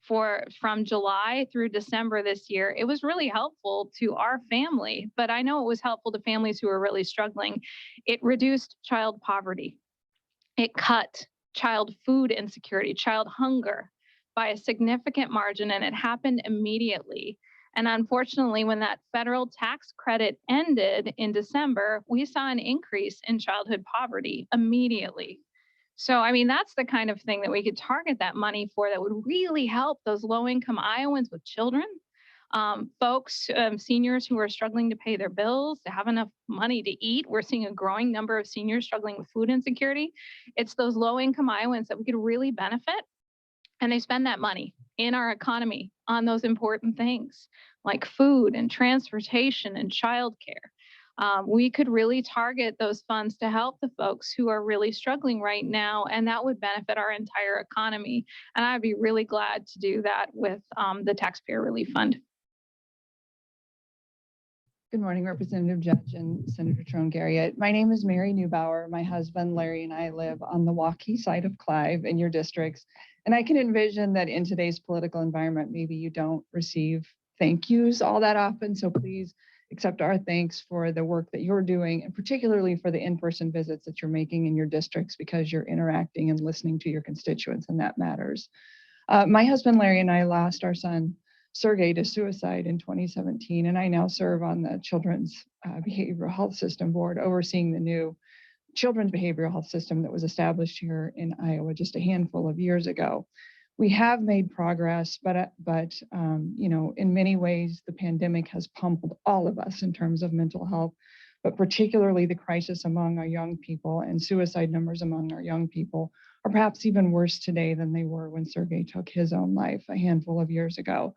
from July through December this year, it was really helpful to our family, but I know it was helpful to families who were really struggling. It reduced child poverty. It cut child food insecurity, child hunger by a significant margin, and it happened immediately. And unfortunately, when that federal tax credit ended in December, we saw an increase in childhood poverty immediately. So, I mean, that's the kind of thing that we could target that money for that would really help those low-income Iowans with children, folks, seniors who are struggling to pay their bills, to have enough money to eat. We're seeing a growing number of seniors struggling with food insecurity. It's those low-income Iowans that we could really benefit, and they spend that money in our economy on those important things like food and transportation and childcare. We could really target those funds to help the folks who are really struggling right now, and that would benefit our entire economy. And I'd be really glad to do that with the Taxpayer Relief Fund. Good morning, Representative Judge and Senator Trone Garriott. My name is Mary Neubauer. My husband, Larry, and I live on the Waukee side of Clive in your districts. And I can envision that in today's political environment, maybe you don't receive thank yous all that often. So please accept our thanks for the work that you're doing, and particularly for the in-person visits that you're making in your districts, because you're interacting and listening to your constituents, and that matters. My husband, Larry, and I lost our son, Sergey, to suicide in 2017, and I now serve on the Children's Behavioral Health System Board, overseeing the new children's behavioral health system that was established here in Iowa just a handful of years ago. We have made progress, but you know, in many ways, the pandemic has pummeled all of us in terms of mental health, but particularly the crisis among our young people, and suicide numbers among our young people are perhaps even worse today than they were when Sergey took his own life a handful of years ago.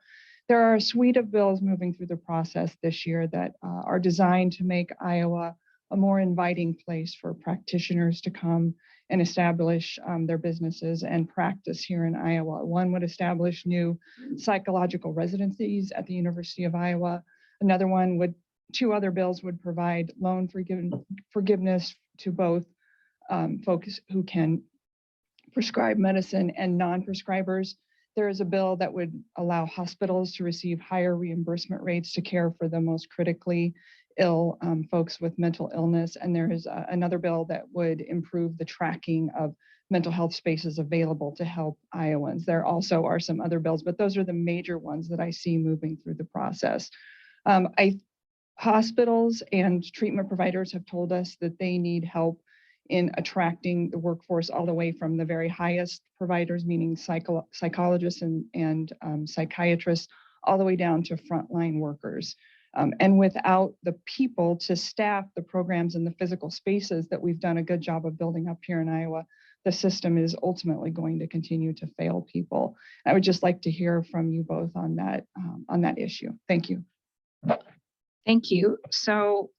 There are a suite of bills moving through the process this year that are designed to make Iowa a more inviting place for practitioners to come and establish their businesses and practice here in Iowa. One would establish new psychological residencies at the University of Iowa. Another one would, two other bills would provide loan forgiveness to both folks who can prescribe medicine and non-prescribers. There is a bill that would allow hospitals to receive higher reimbursement rates to care for the most critically ill folks with mental illness. And there is another bill that would improve the tracking of mental health spaces available to help Iowans. There also are some other bills, but those are the major ones that I see moving through the process. Hospitals and treatment providers have told us that they need help in attracting the workforce, all the way from the very highest providers, meaning psychologists and psychiatrists, all the way down to frontline workers. And without the people to staff the programs and the physical spaces that we've done a good job of building up here in Iowa, the system is ultimately going to continue to fail people. I would just like to hear from you both on that issue. Thank you. Thank you. So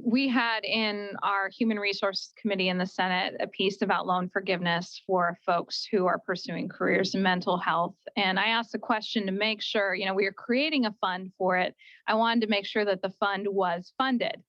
we had in our Human Resources Committee in the Senate a piece about loan forgiveness for folks who are pursuing careers in mental health. And I asked the question to make sure, you know, we are creating a fund for it. I wanted to make sure that the fund was funded,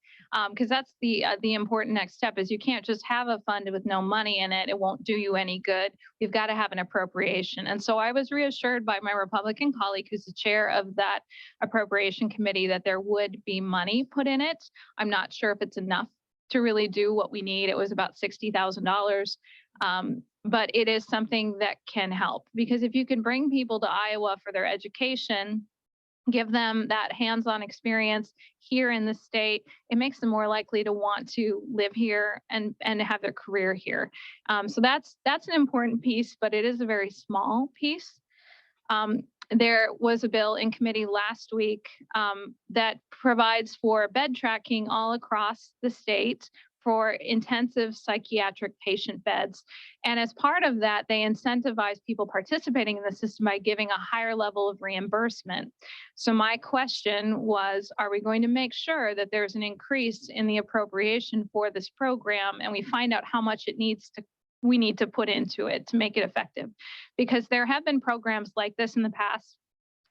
because that's the important next step. Is you can't just have a fund with no money in it. It won't do you any good. We've got to have an appropriation. And so I was reassured by my Republican colleague, who's the chair of that appropriation committee, that there would be money put in it. I'm not sure if it's enough to really do what we need. It was about $60,000. But it is something that can help, because if you can bring people to Iowa for their education, give them that hands-on experience here in the state, it makes them more likely to want to live here and have their career here. So that's an important piece, but it is a very small piece. There was a bill in committee last week that provides for bed tracking all across the state for intensive psychiatric patient beds. And as part of that, they incentivize people participating in the system by giving a higher level of reimbursement. So my question was, are we going to make sure that there's an increase in the appropriation for this program, and we find out how much we need to put into it to make it effective? Because there have been programs like this in the past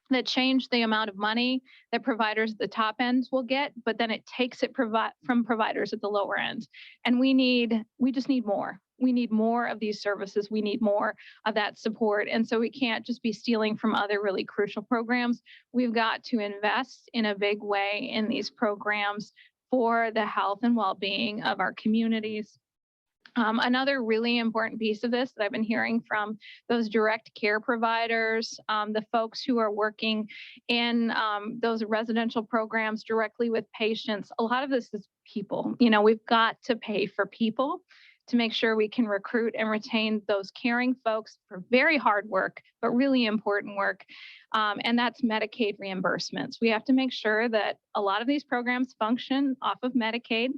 that change the amount of money that providers at the top ends will get, but then it takes it from providers at the lower end. And we just need more. We need more of these services. We need more of that support. And so we can't just be stealing from other really crucial programs. We've got to invest in a big way in these programs for the health and well-being of our communities. Another really important piece of this that I've been hearing from those direct care providers, the folks who are working in those residential programs directly with patients, a lot of this is people. You know, we've got to pay for people to make sure we can recruit and retain those caring folks for very hard work, but really important work. And that's Medicaid reimbursements. We have to make sure that a lot of these programs function off of Medicaid.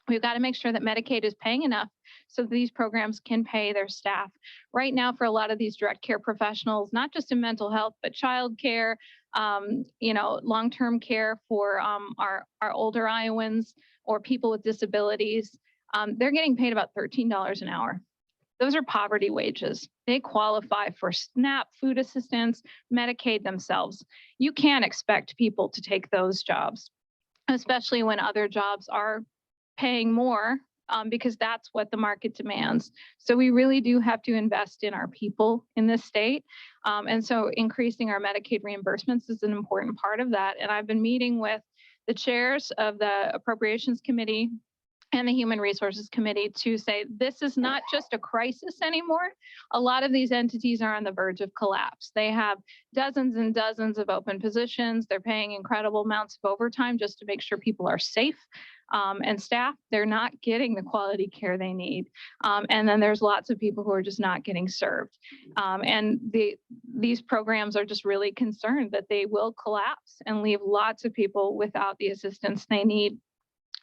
We've got to make sure that Medicaid is paying enough so that these programs can pay their staff. Right now, for a lot of these direct care professionals, not just in mental health, but childcare, long-term care for our older Iowans or people with disabilities, they're getting paid about $13 an hour. Those are poverty wages. They qualify for SNAP, food assistance, Medicaid themselves. You can't expect people to take those jobs, especially when other jobs are paying more because that's what the market demands. So we really do have to invest in our people in this state. And so increasing our Medicaid reimbursements is an important part of that. And I've been meeting with the chairs of the Appropriations Committee and the Human Resources Committee to say this is not just a crisis anymore. A lot of these entities are on the verge of collapse. They have dozens and dozens of open positions. They're paying incredible amounts of overtime just to make sure people are safe. And staff, they're not getting the quality care they need. And then there's lots of people who are just not getting served. And these programs are just really concerned that they will collapse and leave lots of people without the assistance they need.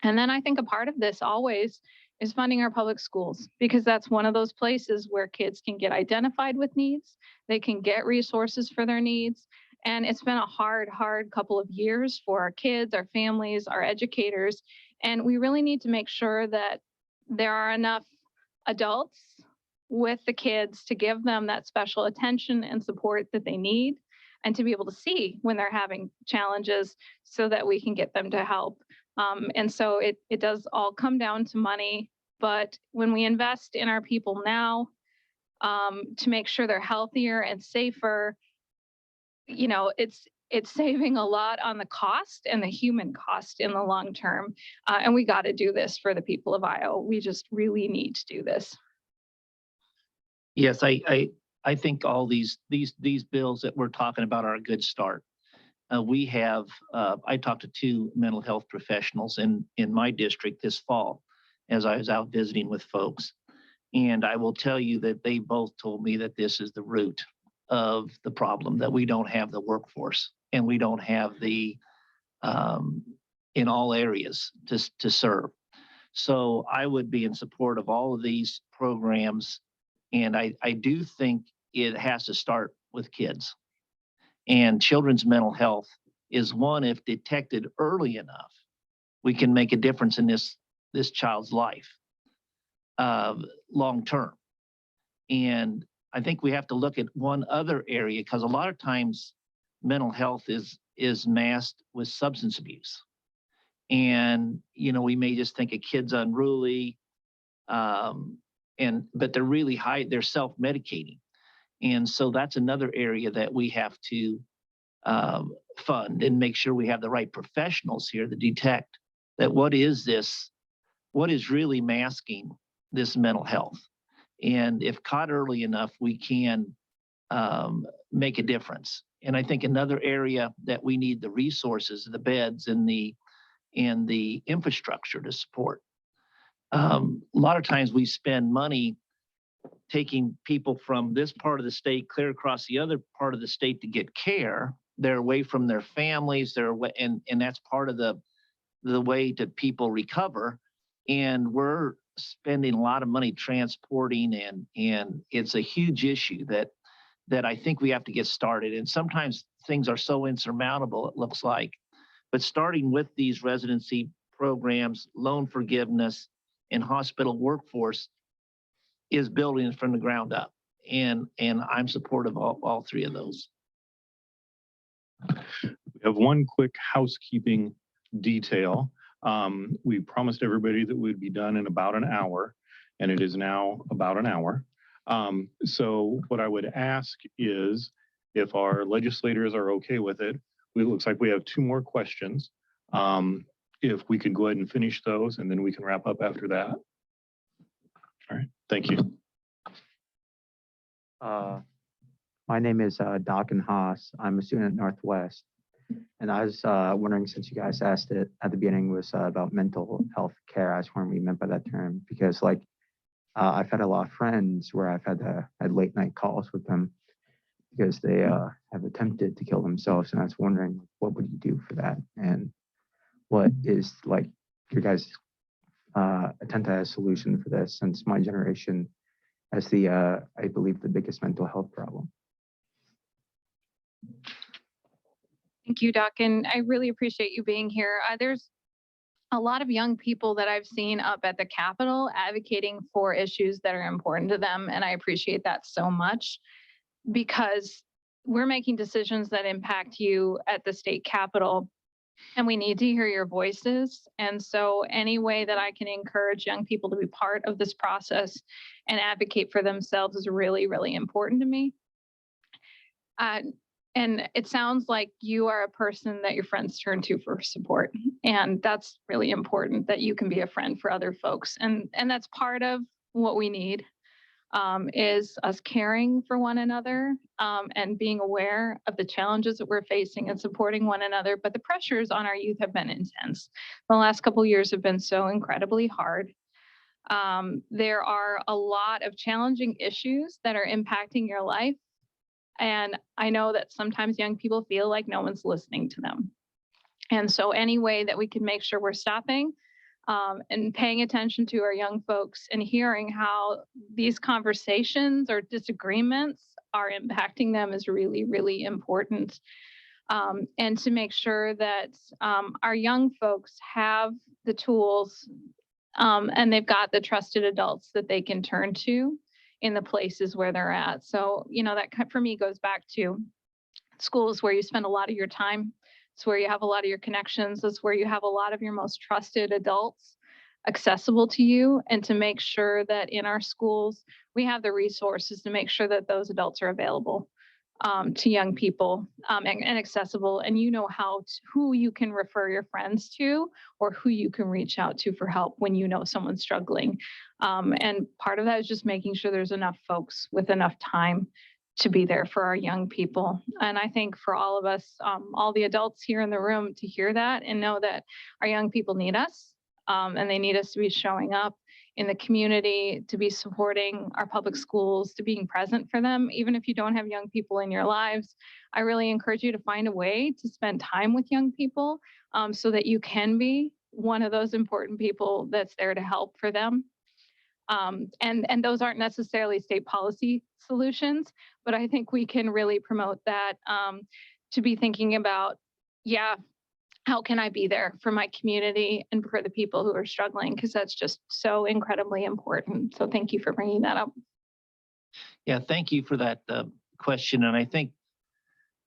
And then I think a part of this always is funding our public schools, because that's one of those places where kids can get identified with needs. They can get resources for their needs. And it's been a hard couple of years for our kids, our families, our educators. And we really need to make sure that there are enough adults with the kids to give them that special attention and support that they need, and to be able to see when they're having challenges so that we can get them to help. And so it does all come down to money, but when we invest in our people now to make sure they're healthier and safer, you know, it's saving a lot on the cost and the human cost in the long term. And we got to do this for the people of Iowa. We just really need to do this. Yes, I think all these bills that we're talking about are a good start. We have, I talked to 2 mental health professionals in my district this fall as I was out visiting with folks. And I will tell you that they both told me that this is the root of the problem, that we don't have the workforce and we don't have the, in all areas to serve. So I would be in support of all of these programs. And I do think it has to start with kids. And children's mental health is one, if detected early enough, we can make a difference in this child's life long term. And I think we have to look at one other area, because a lot of times mental health is masked with substance abuse. And, you know, we may just think a kid's unruly, but they're really high, they're self-medicating. And so that's another area that we have to fund and make sure we have the right professionals here to detect that what is really masking this mental health. And if caught early enough, we can make a difference. And I think another area that we need the resources, the beds and the infrastructure to support. A lot of times we spend money taking people from this part of the state clear across the other part of the state to get care. They're away from their families. They're away, and that's part of the way that people recover. And we're spending a lot of money transporting, and it's a huge issue that I think we have to get started. And sometimes things are so insurmountable, it looks like. But starting with these residency programs, loan forgiveness, and hospital workforce is building it from the ground up. And I'm supportive of all 3 of those. We have one quick housekeeping detail. We promised everybody that we'd be done in about an hour, and it is now about an hour. So what I would ask is, if our legislators are okay with it, it looks like we have 2 more questions. If we could go ahead and finish those, and then we can wrap up after that. All right, thank you. My name is Doc Haas. I'm a student at Northwest. And I was wondering, since you guys asked it at the beginning, was about mental health care. I was wondering what you meant by that term, because like I've had a lot of friends where I've had late night calls with them because they have attempted to kill themselves. And I was wondering, what would you do for that? And what is like your guys' attempt at a solution for this, since my generation has I believe, the biggest mental health problem. Thank you, Doc, and I really appreciate you being here. There's a lot of young people that I've seen up at the Capitol advocating for issues that are important to them, and I appreciate that so much, because we're making decisions that impact you at the state Capitol, and we need to hear your voices. And so any way that I can encourage young people to be part of this process and advocate for themselves is really, really important to me. And it sounds like you are a person that your friends turn to for support. And that's really important, that you can be a friend for other folks. And that's part of what we need, is us caring for one another, and being aware of the challenges that we're facing and supporting one another. But the pressures on our youth have been intense. The last couple of years have been so incredibly hard. There are a lot of challenging issues that are impacting your life. And I know that sometimes young people feel like no one's listening to them. And so any way that we can make sure we're stopping and paying attention to our young folks and hearing how these conversations or disagreements are impacting them is really, really important. And to make sure that our young folks have the tools and they've got the trusted adults that they can turn to in the places where they're at. So, that for me goes back to schools where you spend a lot of your time. It's where you have a lot of your connections. It's where you have a lot of your most trusted adults accessible to you, and to make sure that in our schools, we have the resources to make sure that those adults are available to young people and accessible. And who you can refer your friends to, or who you can reach out to for help when you know someone's struggling. And part of that is just making sure there's enough folks with enough time to be there for our young people. And I think for all of us, all the adults here in the room, to hear that and know that our young people need us, and they need us to be showing up in the community, to be supporting our public schools, to being present for them. Even if you don't have young people in your lives, I really encourage you to find a way to spend time with young people, so that you can be one of those important people that's there to help for them. And those aren't necessarily state policy solutions, but I think we can really promote that, to be thinking about, how can I be there for my community and for the people who are struggling? Because that's just so incredibly important. So thank you for bringing that up. Yeah, thank you for that question. And I think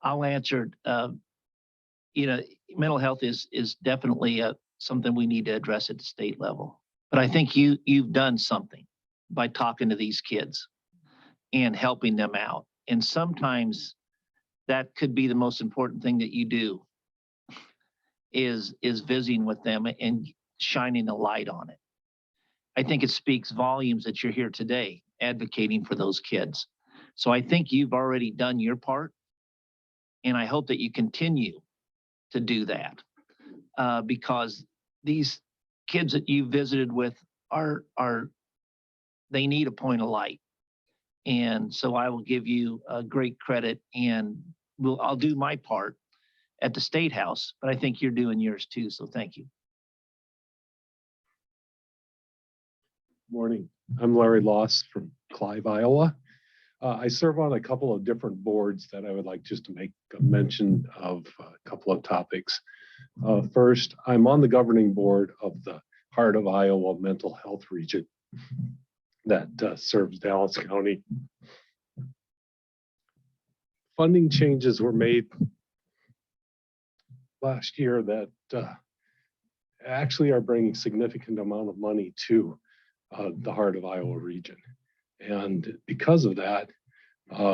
I'll answer, mental health is definitely something we need to address at the state level. But I think you've done something by talking to these kids and helping them out. And sometimes that could be the most important thing that you do, is visiting with them and shining a light on it. I think it speaks volumes that you're here today advocating for those kids. So I think you've already done your part, and I hope that you continue to do that, because these kids that you visited with they need a point of light. And so I will give you great credit, and I'll do my part at the State House, but I think you're doing yours too. So thank you. Morning. I'm Larry Loss from Clive, Iowa. I serve on a couple of different boards that I would like just to make a mention of a couple of topics. First, I'm on the governing board of the Heart of Iowa Mental Health Region that serves Dallas County. Funding changes were made last year that actually are bringing significant amount of money to the Heart of Iowa region. And because of that,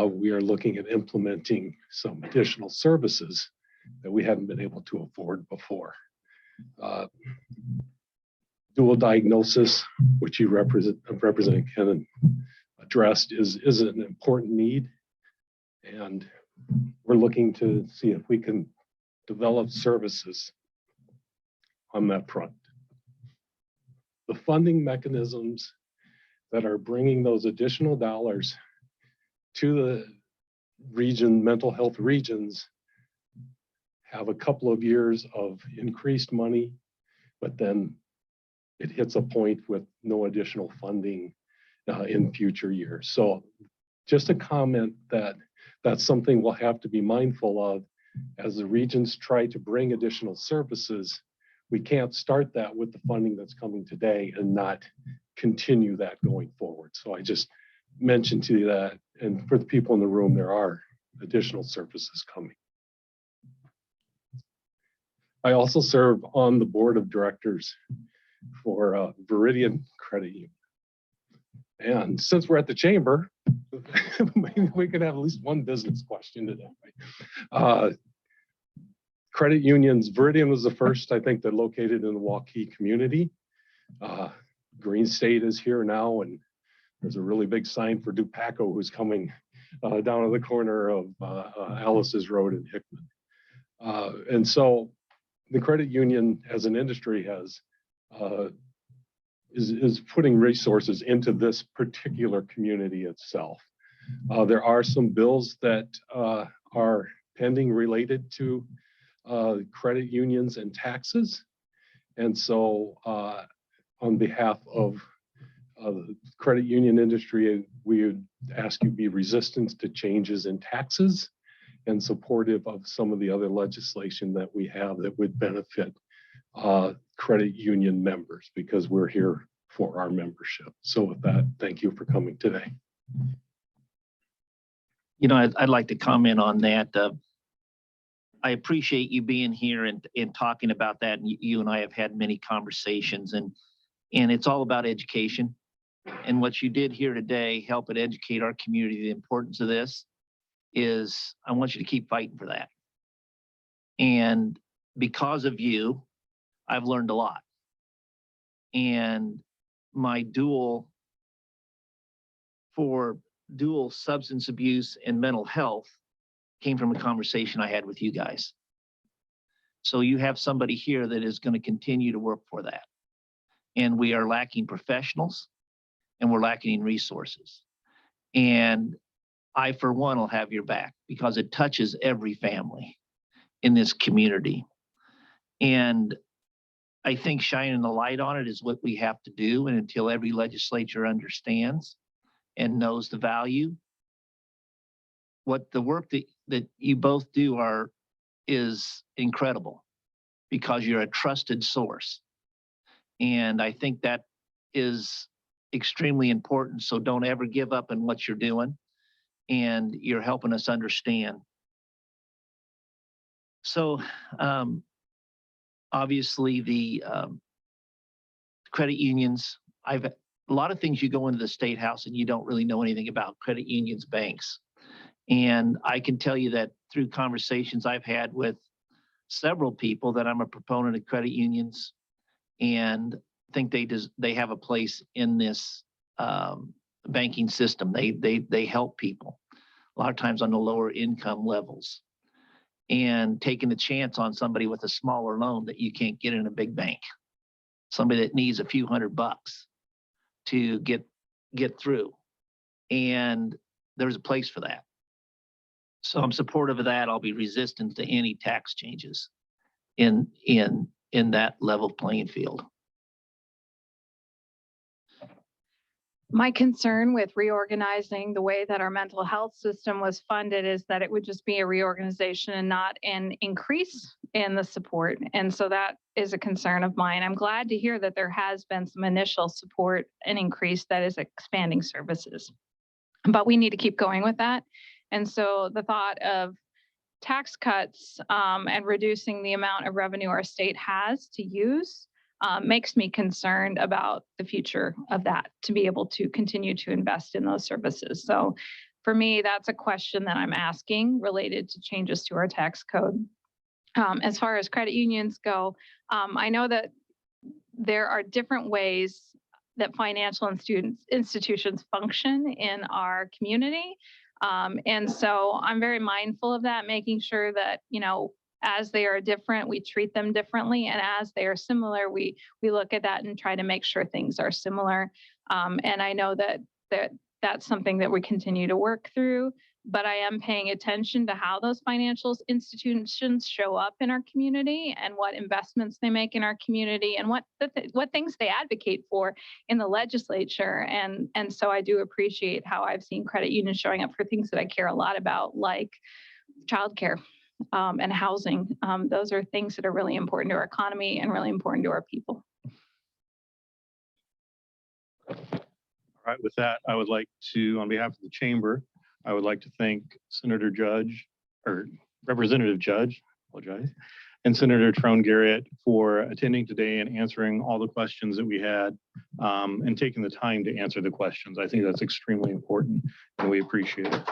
we are looking at implementing some additional services that we haven't been able to afford before. dual diagnosis, which you Representative Kennan addressed, is an important need. And we're looking to see if we can develop services on that front. The funding mechanisms that are bringing those additional dollars to the mental health regions have a couple of years of increased money, but then it hits a point with no additional funding in future years. So just a comment that that's something we'll have to be mindful of as the regions try to bring additional services. We can't start that with the funding that's coming today and not continue that going forward. So I just mentioned to you that, and for the people in the room, there are additional services coming. I also serve on the board of directors for Viridian Credit Union. And since we're at the chamber, maybe we could have at least one business question today. Credit unions, Viridian was the first, I think, that located in the Waukee community. Green State is here now, and there's a really big sign for Dupaco who's coming down on the corner of Alice's Road in Hickman. And so the credit union as an industry is putting resources into this particular community itself. There are some bills that are pending related to credit unions and taxes. And so on behalf of the credit union industry, we would ask you to be resistant to changes in taxes and supportive of some of the other legislation that we have that would benefit credit union members, because we're here for our membership. So with that, thank you for coming today. You know, I'd like to comment on that. I appreciate you being here and talking about that. And you and I have had many conversations, and it's all about education. And what you did here today, help it educate our community. The importance of this is I want you to keep fighting for that. And because of you, I've learned a lot. And my dual substance abuse and mental health came from a conversation I had with you guys. So you have somebody here that is going to continue to work for that. And we are lacking professionals and we're lacking in resources. And I, for one, will have your back because it touches every family in this community. And I think shining the light on it is what we have to do. And until every legislature understands and knows the value, what the work that you both do is incredible because you're a trusted source. And I think that is extremely important. So don't ever give up on what you're doing. And you're helping us understand. So obviously the credit unions, a lot of things you go into the State House and you don't really know anything about credit unions, banks. And I can tell you that through conversations I've had with several people that I'm a proponent of credit unions and think they have a place in this banking system. They help people a lot of times on the lower income levels, and taking a chance on somebody with a smaller loan that you can't get in a big bank, somebody that needs a few $100 to get through. And there's a place for that. So I'm supportive of that. I'll be resistant to any tax changes in that level playing field. My concern with reorganizing the way that our mental health system was funded is that it would just be a reorganization and not an increase in the support. And so that is a concern of mine. I'm glad to hear that there has been some initial support and increase that is expanding services, but we need to keep going with that. And so the thought of tax cuts and reducing the amount of revenue our state has to use makes me concerned about the future of that, to be able to continue to invest in those services. So for me, that's a question that I'm asking related to changes to our tax code. As far as credit unions go, I know that there are different ways that financial institutions function in our community. And so I'm very mindful of that, making sure that, as they are different, we treat them differently. And as they are similar, we look at that and try to make sure things are similar. And I know that's something that we continue to work through, but I am paying attention to how those financial institutions show up in our community and what investments they make in our community and what things they advocate for in the legislature. And so I do appreciate how I've seen credit unions showing up for things that I care a lot about, like childcare and housing. Those are things that are really important to our economy and really important to our people. All right, with that, I would like to, on behalf of the chamber, I would like to thank Senator Judge, or Representative Judge, apologize, and Senator Trone Garrett for attending today and answering all the questions that we had and taking the time to answer the questions. I think that's extremely important and we appreciate it.